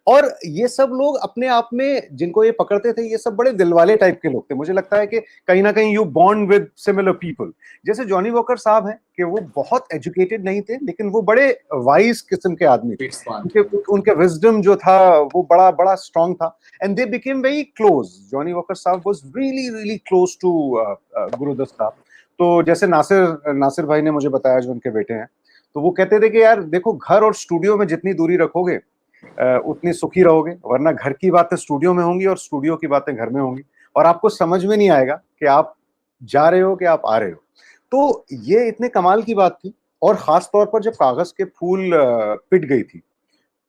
और ये सब लोग अपने आप में जिनको ये पकड़ते थे, ये सब बड़े दिलवाले टाइप के लोग थे। मुझे लगता है कि कहीं ना कहीं you bond with similar people. जैसे जॉनी वॉकर साहब हैं कि वो बहुत एजुकेटेड नहीं थे, लेकिन वो बड़े वाइज किस्म के आदमी थे। उनके विजडम जो था वो बड़ा बड़ा स्ट्रांग था, and they became very close. Johnny Walker साहब was really really close to Gurudutt साहब। तो जैसे नासिर भाई ने मुझे बताया, जो उनके बेटे हैं, तो वो कहते थे कि यार देखो, घर और स्टूडियो में जितनी दूरी रखोगे उतनी सुखी रहोगे, वरना घर की बातें स्टूडियो में होंगी और स्टूडियो की बातें घर में होंगी, और आपको समझ में नहीं आएगा कि आप जा रहे हो कि आप आ रहे हो। तो ये इतने कमाल की बात थी। और खास तौर पर जब कागज के फूल पिट गई थी,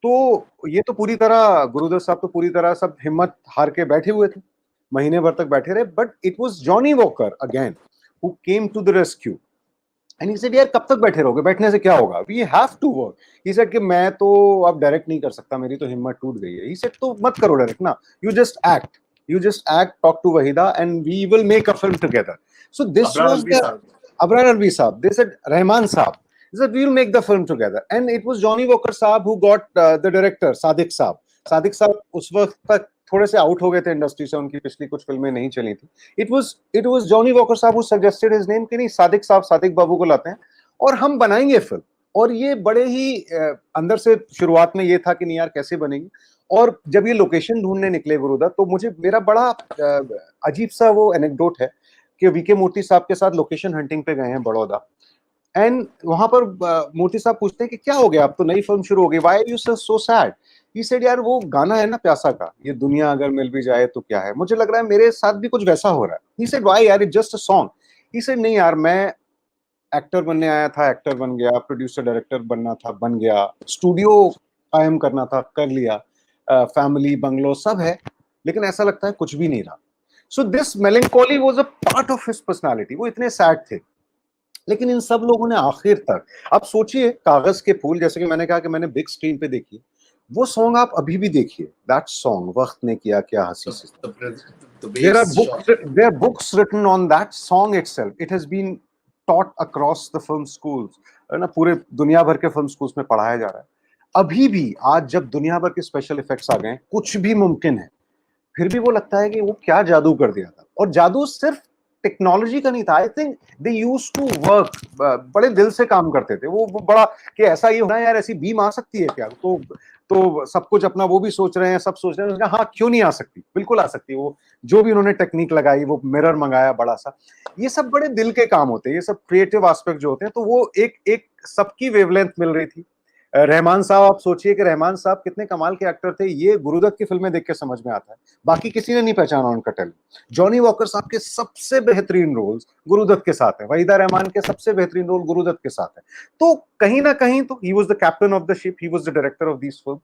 तो ये तो पूरी तरह गुरुदत्त साहब तो पूरी तरह सब हिम्मत हार के बैठे हुए थे, महीने भर तक बैठे रहे। But it was Johnny Walker again who came to the rescue. And he said यार कब तक बैठे रहोगे, बैठने से क्या होगा, we have to work. He said कि मैं तो अब डायरेक्ट नहीं कर सकता, मेरी तो हिम्मत टूट गई है। ही सेड तो मत करो डायरेक्ट ना, you just act, talk to Waheeda and we will make a film together. So this was the Abrar Alvi sahab, they said Rahman साहब, they said we'll make the film together, and it was Johnny Walker साहब who got the director Sadiq साहब। सादिक साहब उस वक्त तक थोड़े से आउट हो गए थे इंडस्ट्री से, उनकी पिछली कुछ फिल्में नहीं चली थी। इट वाज जॉनी वॉकर साहब हु सजेस्टेड हिज नेम कि नहीं, सादिक साहब, सादिक बाबू को लाते हैं और हम बनाएंगे फिल्म। और ये बड़े ही अंदर से शुरुआत में ये था कि नहीं यार कैसे बनेगी। और जब ये लोकेशन ढूंढने निकले गुरुदत्त, तो मुझे मेरा बड़ा अजीब सा वो एनेक्डोट है कि वीके मूर्ति साहब के साथ लोकेशन हंटिंग पे गए हैं बड़ौदा, एंड वहां पर मूर्ति साहब पूछते हैं कि क्या हो गया, अब तो नई फिल्म शुरू हो गई, why are you so sad. He said यार वो गाना है ना प्यासा का, ये दुनिया अगर मिल भी जाए तो क्या है, मुझे लग रहा है मेरे साथ भी कुछ वैसा हो रहा है। ही सेड व्हाई यार, it's just a song. He said नहीं यार, मैं एक्टर बनने आया था, एक्टर बन गया, प्रोड्यूसर डायरेक्टर बनना था, बन गया, स्टूडियो कायम करना था, कर लिया, फैमिली बंगलो सब है, लेकिन ऐसा लगता है कुछ भी नहीं रहा। So this melancholy was a part of his personality. वो इतने सैड थे, लेकिन इन सब लोगों ने आखिर तक, आप सोचिए कागज के फूल, जैसे कि मैंने कहा कि मैंने बिग स्क्रीन पे देखी, वो सॉन्ग आप अभी भी देखिए, दैट सॉन्ग वक्त ने किया क्या हंसी से, there are books written on that song itself. It has been taught across the film schools, है ना, पूरे दुनिया भर के फिल्म स्कूल्स में पढ़ाया जा रहा है। अभी भी आज जब दुनिया भर के स्पेशल इफेक्ट्स आ गए, कुछ भी मुमकिन है, फिर भी वो लगता है कि वो क्या जादू कर दिया था। और जादू सिर्फ टेक्नोलॉजी का नहीं था, I think they used to work, बड़े दिल से काम करते थे वो बड़ा, कि ऐसा ये होना यार, ऐसी बीम आ सकती है क्या, तो सब कुछ अपना वो भी सोच रहे हैं, सब सोच रहे हैं, हाँ क्यों नहीं आ सकती, बिल्कुल आ सकती है। वो जो भी उन्होंने टेक्निक लगाई, वो मिरर मंगाया बड़ा सा, ये सब बड़े दिल के काम होते हैं, ये सब क्रिएटिव एस्पेक्ट जो होते हैं। तो वो एक सबकी वेवलेंथ मिल रही थी। रहमान साहब, आप सोचिए कि रहमान साहब कितने कमाल के एक्टर थे, ये गुरुदत्त की फिल्में देख के समझ में आता है, बाकी किसी ने नहीं पहचाना उनका टैलेंट। जॉनी वॉकर साहब के सबसे बेहतरीन रोल्स गुरुदत्त के साथ है, वहीदा रहमान के सबसे बेहतरीन रोल गुरुदत्त के साथ है। तो कहीं ना कहीं तो he was the captain of the ship, he was the director of these films.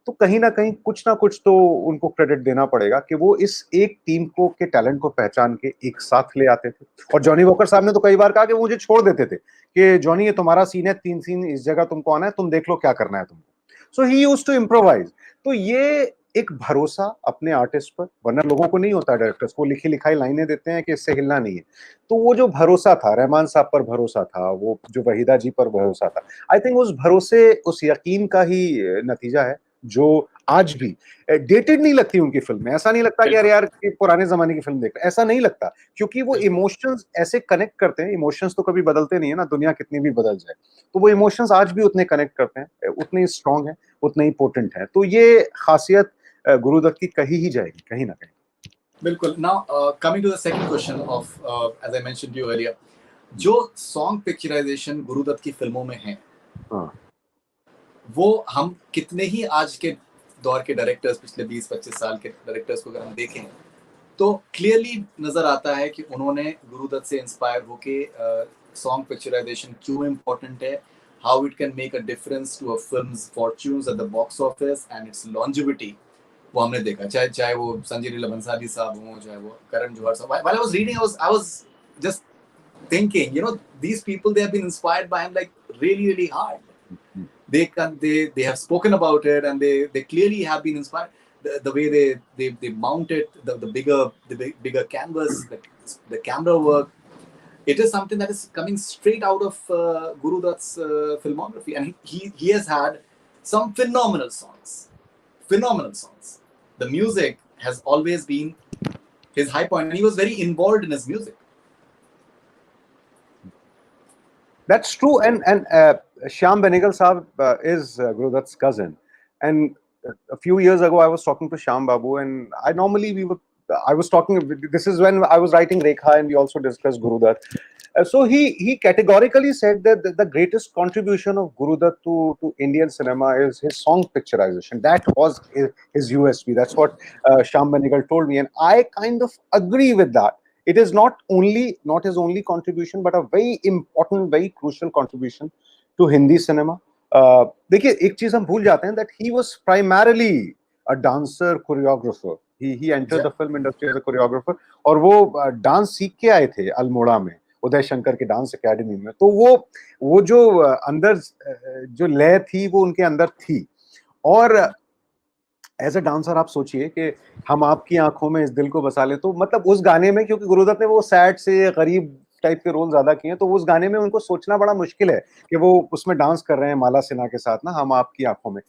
तो कहीं ना कहीं कुछ ना कुछ तो उनको क्रेडिट देना पड़ेगा कि वो इस एक टीम को के टैलेंट को पहचान के एक साथ ले आते थे। और जॉनी वॉकर साहब ने तो कई बार कहा कि वो मुझे छोड़ देते थे कि जॉनी ये तुम्हारा सीन है, 3 सीन इस जगह तुमको आना है, तुम देख लो क्या करना है तुमको। सो ही यूज्ड टू इम्प्रोवाइज। तो ये एक भरोसा अपने आर्टिस्ट पर, वरना लोगों को नहीं होता, डायरेक्टर्स को लिखी लिखाई लाइनें देते हैं कि इससे हिलना नहीं है। तो वो जो भरोसा था, रहमान साहब पर भरोसा था, वो जो वहीदा जी पर भरोसा था, आई थिंक उस भरोसे, उस यकीन का ही नतीजा है जो आज भी डेटेड नहीं लगती उनकी फिल्म। ऐसा नहीं लगता कि यार यार पुराने जमाने की फिल्म देख रहे, ऐसा नहीं लगता, क्योंकि वो इमोशंस ऐसे कनेक्ट करते हैं। इमोशंस तो कभी बदलते नहीं है ना, दुनिया कितनी भी बदल जाए, तो वो इमोशंस आज भी उतने कनेक्ट करते हैं, उतने ही स्ट्रांग है, उतने ही पोटेंट है। तो ये खासियत गुरुदत्त की कही ही जाएगी कहीं ना कहीं। बिल्कुल। Now coming to the second question of, as I mentioned you earlier, जो सॉन्ग पिक्चराइजेशन गुरुदत्त की फिल्मों में है, वो हम कितने ही आज के दौर के डायरेक्टर्स, पिछले 20-25 साल के डायरेक्टर्स को अगर हम देखें, तो क्लियरली नजर आता है कि उन्होंने गुरुदत्त से इंस्पायर होके सॉन्ग पिक्चराइजेशन क्यों इम्पोर्टेंट है, how it can make a difference to a film's fortunes at the box office and its longevity, वो हमने देखा। चाहे वो संजय लीला भंसाली साहब हो, चाहे वो करण जौहर साहब। While I was reading, I was just thinking, you know, these people, they have been inspired by him like really, really hard. They have spoken about it, and they clearly have been inspired. The way they mounted the bigger canvas, the camera work, it is something that is coming straight out of Guru Dutt's filmography, and he has had some phenomenal songs. The music has always been his high point, and he was very involved in his music. That's true, and Shyam Benegal Saab is Guru Dutt's cousin, and a few years ago I was talking to Shyam Babu, and I was talking. This is when I was writing Rekha, and we also discussed Guru Dutt. So he categorically said that the greatest contribution of Guru Dutt to Indian cinema is his song picturization. That was his USP. That's what Shyam Benegal told me, and I kind of agree with that. It is not his only contribution, but a very important, very crucial contribution to Hindi cinema. देखिए, एक चीज हम भूल जाते हैं that he was primarily a dancer choreographer. He entered the film industry as a choreographer, और वो डांस सीख के आए थे अल्मोड़ा में, उदय शंकर के डांस एकेडमी में. तो वो जो अंदर जो लय थी वो उनके अंदर थी. और एज अ डांसर आप सोचिए कि हम आपकी आंखों में इस दिल को बसा ले, तो मतलब उस गाने में, क्योंकि गुरु दत्त ने वो सैड से गरीब टाइप के रोल ज्यादा किए हैं, तो उस गाने में उनको सोचना बड़ा मुश्किल है कि वो उसमें डांस कर रहे हैं माला सिन्हा के साथ ना, हम आपकी आंखों में.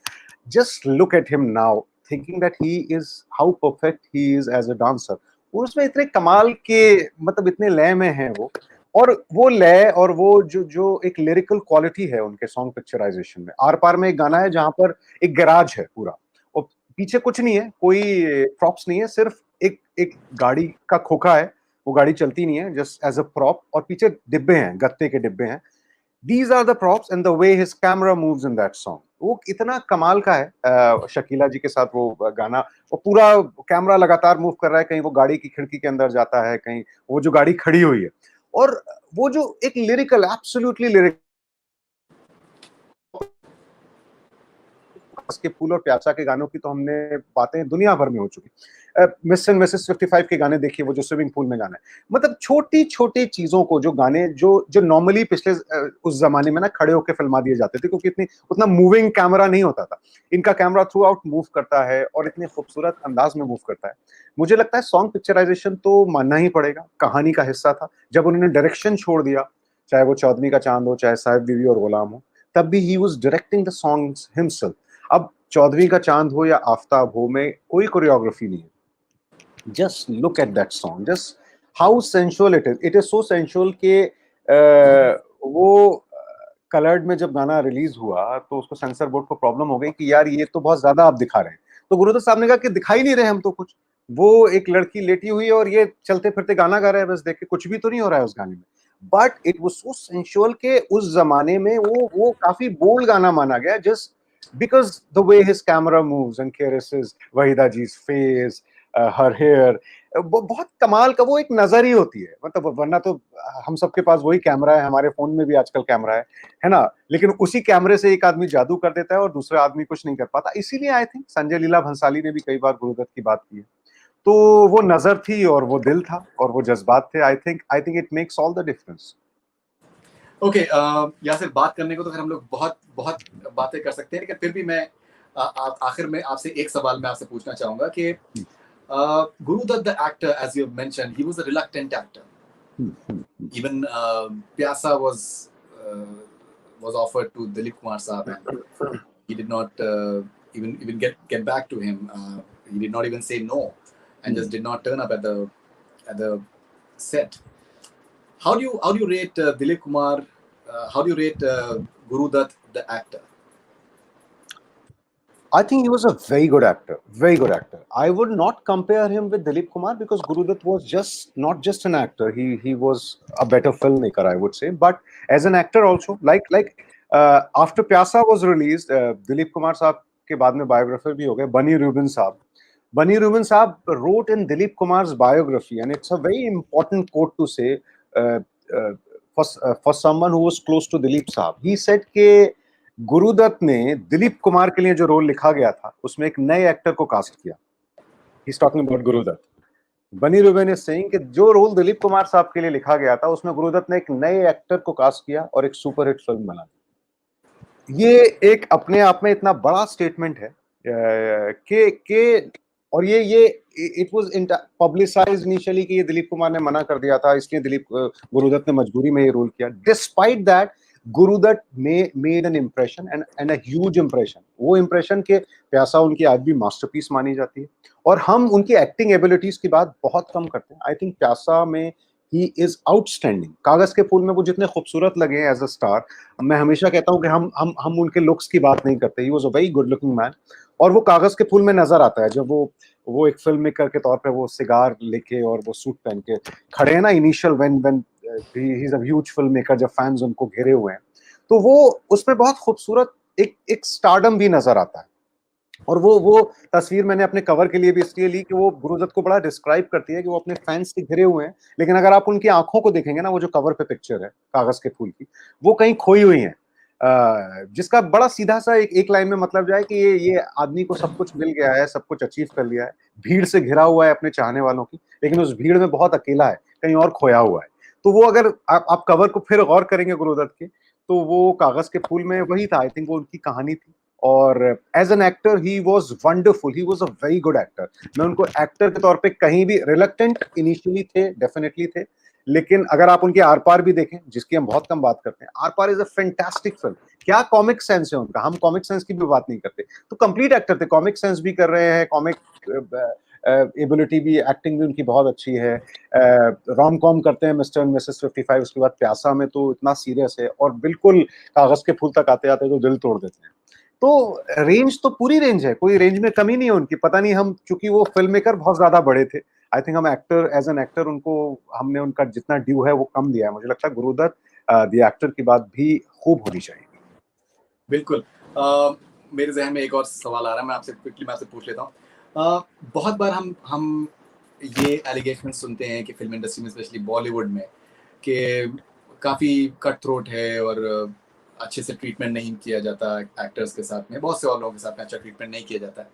Just look at him now, thinking that he is how perfect he is as a dancer. उसमें इतने कमाल के, मतलब इतने लय में है वो, और वो लय और वो जो एक लिरिकल क्वालिटी है उनके सॉन्ग पिक्चराइजेशन में. आर पार में एक गाना है जहां पर एक गैराज है पूरा, और पीछे कुछ नहीं है, कोई प्रॉप्स नहीं है, सिर्फ एक गाड़ी का खोखा है, वो गाड़ी चलती नहीं है, जस्ट एज अ प्रॉप, और पीछे डिब्बे हैं, गत्ते के डिब्बे हैं. These are the props and the way his camera moves in that song. वो इतना कमाल का है. शकीला जी के साथ वो गाना, वो पूरा कैमरा लगातार मूव कर रहा है, कहीं वो गाड़ी की खिड़की के अंदर जाता है, कहीं वो जो गाड़ी खड़ी हुई है, और वो जो एक लिरिकल, एब्सोल्युटली लिरिकल, के फूल और प्यासा के गानों की तो हमने बातें दुनिया भर में हो चुकी. मिस एंड मिसेस 55 के गाने देखिए, वो जो स्विमिंग पूल में गाना है, मतलब छोटी छोटी चीजों को, जो गाने जो नॉर्मली पिछले उस जमाने में ना खड़े होकर फिल्मा दिए जाते थे, क्योंकि उतना मूविंग कैमरा नहीं होता था. इनका कैमरा थ्रू आउट मूव करता है और इतने खूबसूरत अंदाज में मूव करता है. मुझे लगता है सॉन्ग पिक्चराइजेशन तो मानना ही पड़ेगा, कहानी का हिस्सा था. जब उन्होंने डायरेक्शन छोड़ दिया, चाहे वो चौदवी का चांद हो, चाहे साहिब बीवी और गुलाम हो, तब भी he was directing the songs himself. अब चौदवी का चांद हो या आफ्ताब हो में कोई कोरियोग्राफी नहीं है. Just look at that song, just how sensual it is so sensual के वो कलर्ड में जब गाना रिलीज हुआ तो उसको सेंसर बोर्ड को प्रॉब्लम हो गई कि यार ये तो बहुत ज्यादा आप दिखा रहे हैं. तो गुरुदत्त साहब ने कहा कि दिखाई नहीं रहे हम तो कुछ, वो एक लड़की लेटी हुई है और ये चलते फिरते गाना गा रहे हैं, बस देख के कुछ भी तो नहीं हो रहा है उस गाने में. But it was so sensual के उस जमाने में वो काफी बोल्ड गाना माना गया, just because the way his camera moves and caresses Wahida ji's face, her hair, बहुत कमाल का, वो एक नजर ही होती है. मतलब वरना तो हम सबके पास वही कैमरा है, हमारे फोन में भी आजकल कैमरा है ना, लेकिन उसी कैमरे से एक आदमी जादू कर देता है और दूसरा आदमी कुछ नहीं कर पाता. इसीलिए आई थिंक संजय लीला भंसाली ने भी कई बार गुरुदत्त की बात की है. तो वो नजर थी और वो दिल था और वो जज्बात थे. आई think it makes all the difference. Okay, Yasir, बात करने को तो फिर हम लोग बहुत बहुत बातें कर सकते हैं, लेकिन फिर भी मैं आखिर में आपसे एक सवाल मैं आपसे पूछना चाहूंगा कि Guru Dutt, the actor, as you mentioned, he was a reluctant actor. Even Pyasa was offered to Dilip Kumar Saab, and he did not even get back to him. He did not even say no, and just did not turn up at the set. How do you rate Dilip Kumar? How do you rate Guru Dutt, the actor? I think he was a very good actor, very good actor. I would not compare him with Dilip Kumar because Guru Dutt was not just an actor. He was a better filmmaker, I would say. But as an actor also, like after Pyasa was released, Dilip Kumar साहब के बाद में biographer भी हो गए, Bunny Rubin साहब. Bunny Rubin साहब wrote in Dilip Kumar's biography, and it's a very important quote to say for someone who was close to Dilip साहब. He said कि गुरुदत्त ने दिलीप कुमार के लिए जो रोल लिखा गया था उसमें एक नए एक्टर को कास्ट किया. He's talking about Gurudatt. बनी रुबेन इज सेइंग कि जो रोल दिलीप कुमार साहब के लिए लिखा गया था उसमें गुरुदत्त ने एक नए एक्टर को कास्ट किया और एक सुपरहिट फिल्म बना दी। ये एक अपने आप में इतना बड़ा स्टेटमेंट है कि और ये इट वाज पब्लिसाइज्ड इनिशियली कि ये दिलीप कुमार ने मना कर दिया था, इसलिए दिलीप गुरुदत्त ने मजबूरी में ये रोल किया। Despite that Guru Dutt made an impression and a huge impression. वो इम्प्रेशन के प्यासा उनकी आज भी मास्टरपीस मानी जाती है और हम उनकी एक्टिंग एबिलिटीज की बात बहुत कम करते हैं। आई थिंक प्यासा में ही इज आउटस्टैंडिंग। कागज के फूल में वो जितने खूबसूरत लगे एज अ स्टार, मैं हमेशा कहता हूं कि हम उनके लुक्स की बात नहीं करते। ही was a very good looking man और वो कागज के फूल में नजर आता है जब वो एक फिल्म मेकर के तौर पे वो सिगार लेके और वो सूट पहन के खड़े हैं ना initial when he is a huge film maker, जब फैंस उनको घेरे हुए हैं तो वो उसमें बहुत खूबसूरत एक स्टारडम भी नजर आता है। और वो तस्वीर मैंने अपने कवर के लिए भी इसलिए ली कि वो गुरुदत्त को बड़ा डिस्क्राइब करती है कि वो अपने फैंस से घिरे हुए हैं, लेकिन अगर आप उनकी आंखों को देखेंगे ना, वो जो कवर पे पिक्चर है कागज के फूल की, वो कहीं खोई हुई है। जिसका बड़ा सीधा सा एक लाइन में मतलब जाए कि ये आदमी को सब कुछ मिल गया है, सब कुछ अचीव कर लिया है, भीड़ से घिरा हुआ है अपने चाहने वालों की, लेकिन उस भीड़ में बहुत अकेला है, कहीं और खोया हुआ है। तो वो अगर आप कवर को फिर गौर करेंगे गुरुदत्त के, तो वो कागज के फूल में वही था। आई थिंक वो उनकी कहानी थी। और as an actor he was wonderful, he was a very good actor. मैं उनको एक्टर के तौर पे कहीं भी रिलक्टेंट इनिशियली थे, डेफिनेटली थे, लेकिन अगर आप उनके आर पार भी देखें, जिसकी हम बहुत कम बात करते हैं, Aar Paar is a fantastic film. क्या कॉमिक सेंस है उनका, हम कॉमिक सेंस की भी बात नहीं करते। तो कंप्लीट एक्टर थे, कॉमिक सेंस भी कर रहे हैं, कॉमिक एबिलिटी भी, एक्टिंग भी उनकी बहुत अच्छी है। रोम कॉम करते हैं मिस्टर एंड मिसेस 55, उसके बाद प्यासा में तो इतना सीरियस है, और बिल्कुल कागज के फूल तक आते आते तो दिल तोड़ देते हैं। तो रेंज तो पूरी रेंज है, कोई रेंज में कमी नहीं है उनकी। पता नहीं हम, चूंकि वो फिल्म मेकर बहुत ज्यादा बड़े थे, आई थिंक हम एक्टर एज एन एक्टर उनको, हमने उनका जितना ड्यू है वो कम दिया है। मुझे लगता है गुरुदत्त द एक्टर की बात भी खूब होनी चाहिए। बिल्कुल। मेरे जहन में एक और सवाल आ रहा है, मैं आपसे पूछ लेता हूँ। बहुत बार हम ये एलिगेशन सुनते हैं कि फिल्म इंडस्ट्री में, स्पेशली बॉलीवुड में, कि काफ़ी कट थ्रोट है और अच्छे से ट्रीटमेंट नहीं किया जाता एक्टर्स के साथ में, बहुत से और लोगों के साथ में अच्छा ट्रीटमेंट नहीं किया जाता है,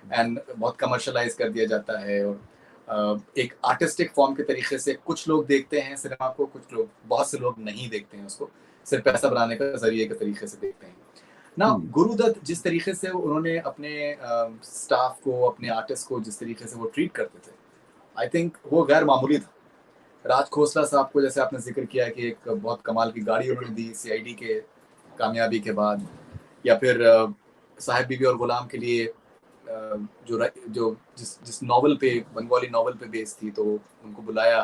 एंड बहुत कमर्शलाइज कर दिया जाता है। और एक आर्टिस्टिक फॉर्म के तरीके से कुछ लोग देखते हैं सिनेमा को, कुछ लोग, बहुत से लोग नहीं देखते हैं उसको, सिर्फ पैसा बनाने का जरिए के तरीके से देखते हैं ना। गुरुदत्त जिस तरीके से उन्होंने अपने स्टाफ को, अपने आर्टिस्ट को जिस तरीके से वो ट्रीट करते थे, आई थिंक वो गैर मामूली था। राज खोसला साहब को, जैसे आपने जिक्र किया कि एक बहुत कमाल की गाड़ी उन्होंने दी सीआईडी के कामयाबी के बाद, या फिर साहिब बीबी और गुलाम के लिए जो जिस नॉवल पे, बंगाली नॉवल पे बेस्ड थी, तो उनको बुलाया,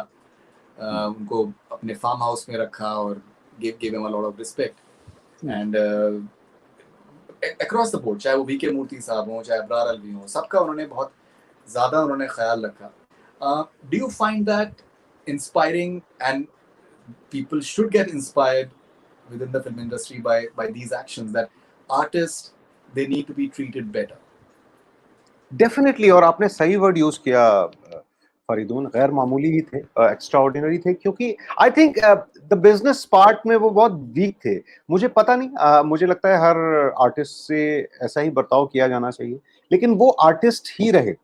उनको अपने फार्म हाउस में रखा और give him a lot of respect. And across the board, चाहे वो वीके मूर्ति साहब हों, चाहे अबरार अलवी हों, सबका उन्होंने बहुत ज़्यादा उन्होंने ख्याल रखा। Do you find that inspiring, and people should get inspired within the film industry by these actions, that artists, they need to be treated better? Definitely, और आपने सही वर्ड यूज किया फरीदून, गैर मामूली ही थे, एक्स्ट्रा ऑर्डिनरी थे, क्योंकि I think the business part में वो बहुत वीक थे। मुझे पता नहीं, मुझे लगता है हर आर्टिस्ट से ऐसा ही बर्ताव किया जाना चाहिए, लेकिन वो आर्टिस्ट ही रहे।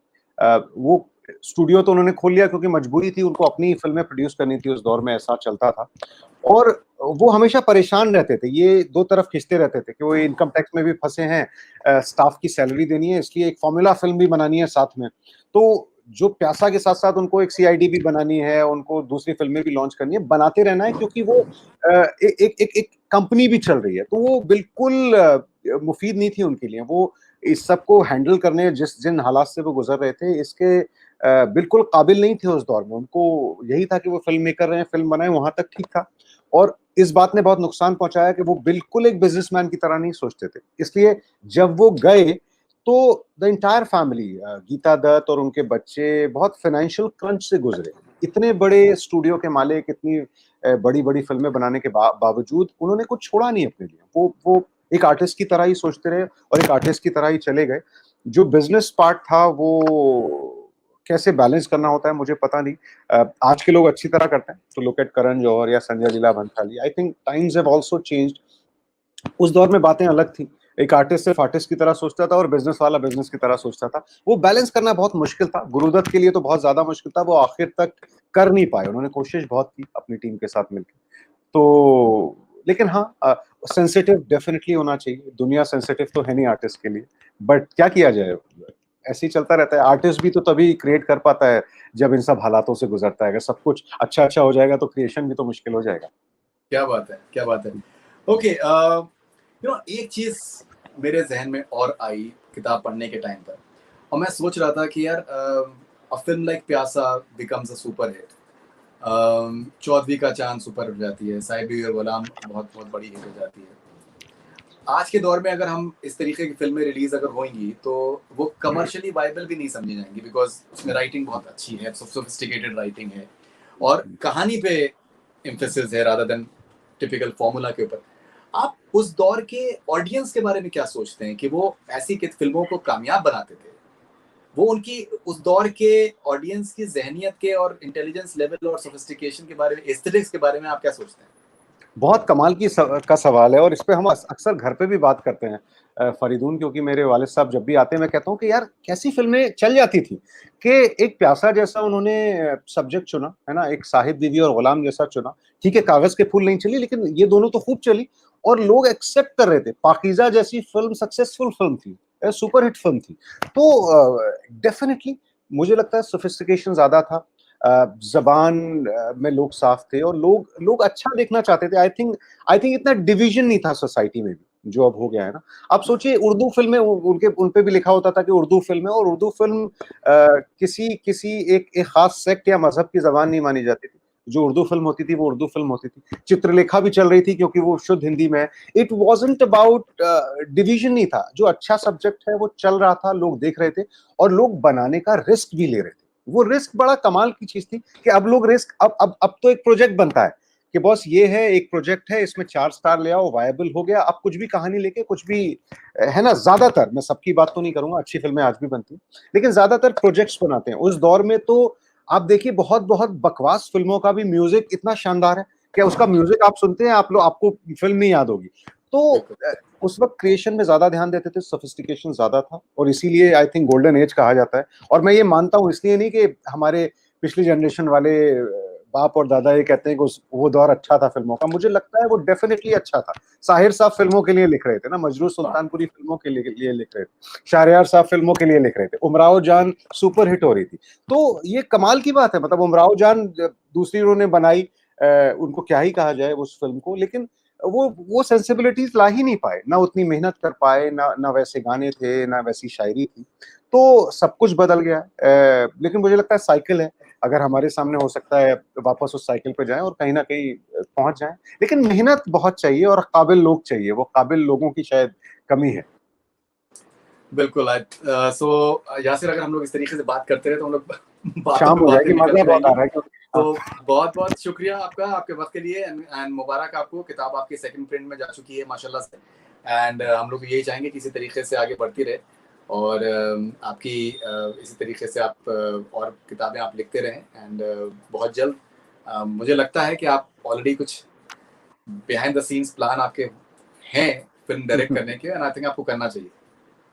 वो स्टूडियो तो उन्होंने खोल लिया क्योंकि मजबूरी थी, उनको अपनी फिल्में प्रोड्यूस करनी थी, उस दौर में ऐसा चलता था। और वो हमेशा परेशान रहते थे, ये दो तरफ खींचते रहते थे कि वो इनकम टैक्स में भी फंसे हैं, स्टाफ की सैलरी देनी है, इसलिए एक फॉर्मूला फिल्म भी बनानी है साथ में। तो जो प्यासा के साथ साथ उनको एक सीआईडी भी बनानी है, उनको दूसरी फिल्में भी लॉन्च करनी है, बनाते रहना है, क्योंकि वो एक कंपनी भी चल रही है। तो वो बिल्कुल मुफीद नहीं थी उनके लिए। वो इस सबको हैंडल करने, जिन हालात से वो गुजर रहे थे, इसके बिल्कुल काबिल नहीं थे उस दौर में। उनको यही था कि वो फिल्म मेकर रहे, फिल्म बनाए, वहां तक ठीक था। और इस बात ने बहुत नुकसान पहुंचाया कि वो बिल्कुल एक बिजनेसमैन की तरह नहीं सोचते थे। इसलिए जब वो गए तो the entire family, Geeta Dutt और उनके बच्चे, बहुत फाइनेंशियल क्रंच से गुजरे। इतने बड़े स्टूडियो के मालिक, इतनी बड़ी बड़ी फिल्में बनाने के बावजूद उन्होंने कुछ छोड़ा नहीं अपने लिए। वो एक आर्टिस्ट की तरह ही सोचते रहे और एक आर्टिस्ट की तरह ही चले गए। जो बिजनेस पार्ट था वो कैसे बैलेंस करना होता है मुझे पता नहीं। आज के लोग अच्छी तरह करते हैं, तो लुक एट करण जौहर या Sanjay Leela Bhansali. I think times have also changed. उस दौर में बातें अलग थी। एक आर्टिस्ट सिर्फ आर्टिस्ट की तरह सोचता था और बिजनेस वाला बिजनेस की तरह सोचता था। वो बैलेंस करना बहुत मुश्किल था। गुरुदत्त के लिए तो बहुत ज्यादा मुश्किल था, वो आखिर तक कर नहीं पाए। उन्होंने कोशिश बहुत की अपनी टीम के साथ मिलकर। तो लेकिन हाँ, सेंसिटिव डेफिनेटली होना चाहिए। दुनिया सेंसिटिव तो है नहीं आर्टिस्ट के लिए, बट क्या किया जाए, ऐसे ही चलता रहता है। आर्टिस्ट भी तो तभी क्रिएट कर पाता है जब इन सब हालातों से गुजरता है। अगर सब कुछ अच्छा अच्छा हो जाएगा तो क्रिएशन भी तो मुश्किल हो जाएगा। क्या बात है, क्या बात है। ओके, यू नो एक चीज मेरे जहन में और आई किताब पढ़ने के टाइम पर, और मैं सोच रहा था कि यार a film like Pyaasa becomes a super hit, चौधरी का चांद सुपर हो जाती है, साहिबी और गुलाम बहुत बहुत बड़ी हिट हो जाती है। आज के दौर में अगर हम इस तरीके की फिल्में रिलीज अगर होंगी तो वो कमर्शियली वायबल भी नहीं समझी जाएंगी, बिकॉज उसमें राइटिंग बहुत अच्छी है, सोफिस्टिकेटेड राइटिंग है, और कहानी पे एम्फेसिस है रादर देन टिपिकल फॉर्मूला के ऊपर। आप उस दौर के ऑडियंस के बारे में क्या सोचते हैं कि वो ऐसी फिल्मों को कामयाब बनाते थे? वो उनकी उस दौर के ऑडियंस की जहनियत के और इंटेलिजेंस लेवल और सोफिस्टिकेशन के बारे में, एस्थेटिक्स के बारे में आप क्या सोचते हैं? बहुत कमाल का सवाल है, और इस पे हम अक्सर घर पे भी बात करते हैं फरीदून, क्योंकि मेरे वालिद साहब जब भी आते हैं मैं कहता हूँ कि यार कैसी फिल्में चल जाती थी। कि एक प्यासा जैसा उन्होंने सब्जेक्ट चुना है ना, एक साहिब बीवी और गुलाम जैसा चुना। ठीक है, कागज के फूल नहीं चली, लेकिन ये दोनों तो खूब चली और लोग एक्सेप्ट कर रहे थे। पाकीज़ा जैसी फिल्म सक्सेसफुल फिल्म थी, सुपरहिट फिल्म थी। तो डेफिनेटली मुझे लगता है सोफिस्टिकेशन ज्यादा था, जबान में लोग साफ थे और लोग लोग अच्छा देखना चाहते थे। आई थिंक इतना डिवीजन नहीं था सोसाइटी में भी जो अब हो गया है ना। आप सोचिए उर्दू फिल्में, उनके उन पे भी लिखा होता था कि उर्दू फिल्म है, और उर्दू फिल्म किसी किसी एक खास सेक्ट या मजहब की जबान नहीं मानी जाती थी। जो उर्दू फिल्म होती थी वो उर्दू फिल्म होती थी। चित्रलेखा भी चल रही थी क्योंकि वो शुद्ध हिंदी में है। इट वॉजंट अबाउट डिवीजन, नहीं था। जो अच्छा सब्जेक्ट है वो चल रहा था, लोग देख रहे थे और लोग बनाने का रिस्क भी ले रहे थे। वो रिस्क बड़ा कमाल की चीज थी कि अब लोग रिस्क, अब तो एक प्रोजेक्ट बनता है कि बॉस ये है, एक प्रोजेक्ट है, इसमें 4 स्टार ले आओ, वायबल हो गया। अब कुछ भी कहानी लेके कुछ भी, है ना, ज्यादातर, मैं सबकी बात तो नहीं करूंगा, अच्छी फिल्में आज भी बनती, लेकिन ज्यादातर प्रोजेक्ट्स बनाते हैं। उस दौर में तो आप देखिए बहुत बहुत बकवास फिल्मों का भी म्यूजिक इतना शानदार है कि उसका म्यूजिक आप सुनते हैं, आपको फिल्म नहीं याद होगी। तो उस वक्त क्रिएशन में ज्यादा ध्यान देते थे, सोफिस्टिकेशन ज्यादा था, और इसीलिए आई थिंक गोल्डन एज कहा जाता है। और मैं ये मानता हूँ, इसलिए नहीं कि हमारे पिछली जनरेशन वाले बाप और दादा ये कहते हैं कि वो दौर अच्छा था फिल्मों का। मुझे लगता है वो डेफिनेटली अच्छा था। साहिर साहब फिल्मों के लिए लिख रहे थे ना, मजरू सुल्तानपुरी फिल्मों के लिए लिख रहे थे, शाहरियार साहब फिल्मों के लिए लिख रहे थे, उमराव जान सुपर हिट हो रही थी। तो ये कमाल की बात है। मतलब उमराव जान दूसरी उन्होंने बनाई, उनको क्या ही कहा जाए उस फिल्म को, लेकिन वो सेंसिबिलिटीज ला ही नहीं पाए, ना उतनी मेहनत कर पाए, ना वैसे गाने थे, ना वैसी शायरी थी। तो सब कुछ बदल गया। लेकिन मुझे लगता है साइकिल है, अगर हमारे सामने हो सकता है वापस उस साइकिल पे जाएं और कहीं ना कहीं पहुंच जाएं। लेकिन मेहनत बहुत चाहिए और काबिल लोग चाहिए, वो काबिल लोगों की शायद कमी है। बिल्कुल। सो यासिर, अगर हम लोग इस तरीके से बात करते रहे तो हम लोग बातों शाम पे हो बातें जाएगी, मजा निकलती बहुत आ रहेंगी। रहा है क्योंकि तो बहुत बहुत शुक्रिया आपका, आपके वक्त के लिए, एंड मुबारक आपको, किताब आपकी सेकंड प्रिंट में जा चुकी है माशाल्लाह से। एंड हम लोग यही चाहेंगे कि इसी तरीके से आगे बढ़ती रहे, और आपकी इसी तरीके से आप और किताबें आप लिखते रहें। एंड बहुत जल्द मुझे लगता है कि आप ऑलरेडी कुछ बिहाइंड द सीन्स प्लान आपके हैं फिल्म डायरेक्ट करने के, एंड आई थिंक आपको करना चाहिए।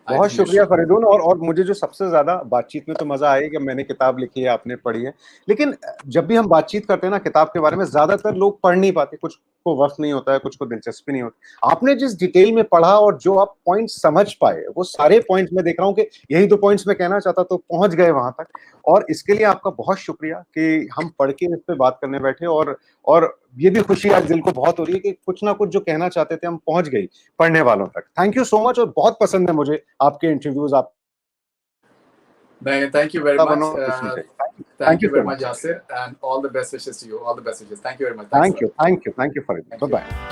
आई बहुत थिंक यू शुक्रिया शुड। फरीदून। और मुझे जो सबसे ज्यादा बातचीत में तो मजा आया कि मैंने किताब लिखी है, आपने पढ़ी है। लेकिन जब भी हम बातचीत करते हैं ना किताब के बारे में, ज्यादातर लोग पढ़ नहीं पाते, कुछ को वक्त नहीं होता है, कुछ को दिलचस्पी नहीं होती। आपने जिस डिटेल में पढ़ा और जो आप पॉइंट समझ पाए, वो सारे पॉइंट्स मैं देख रहा हूँ कि यही 2 पॉइंट्स मैं कहना चाहता, तो पहुंच गए वहां तक। और इसके लिए आपका बहुत शुक्रिया कि हम पढ़ के इस पे बात करने बैठे। और ये भी खुशी आज दिल को बहुत हो रही है कि कुछ ना कुछ जो कहना चाहते थे हम पहुंच गई पढ़ने वालों तक। थैंक यू सो मच, और बहुत पसंद है मुझे आपके इंटरव्यूज। आप Thank you very much. Thank Thank you you very so much, much. Yasir, and all the best wishes to you. All the best wishes. Thank you very much. Thanks a lot. Thank you, Thank Farid, you. Bye bye.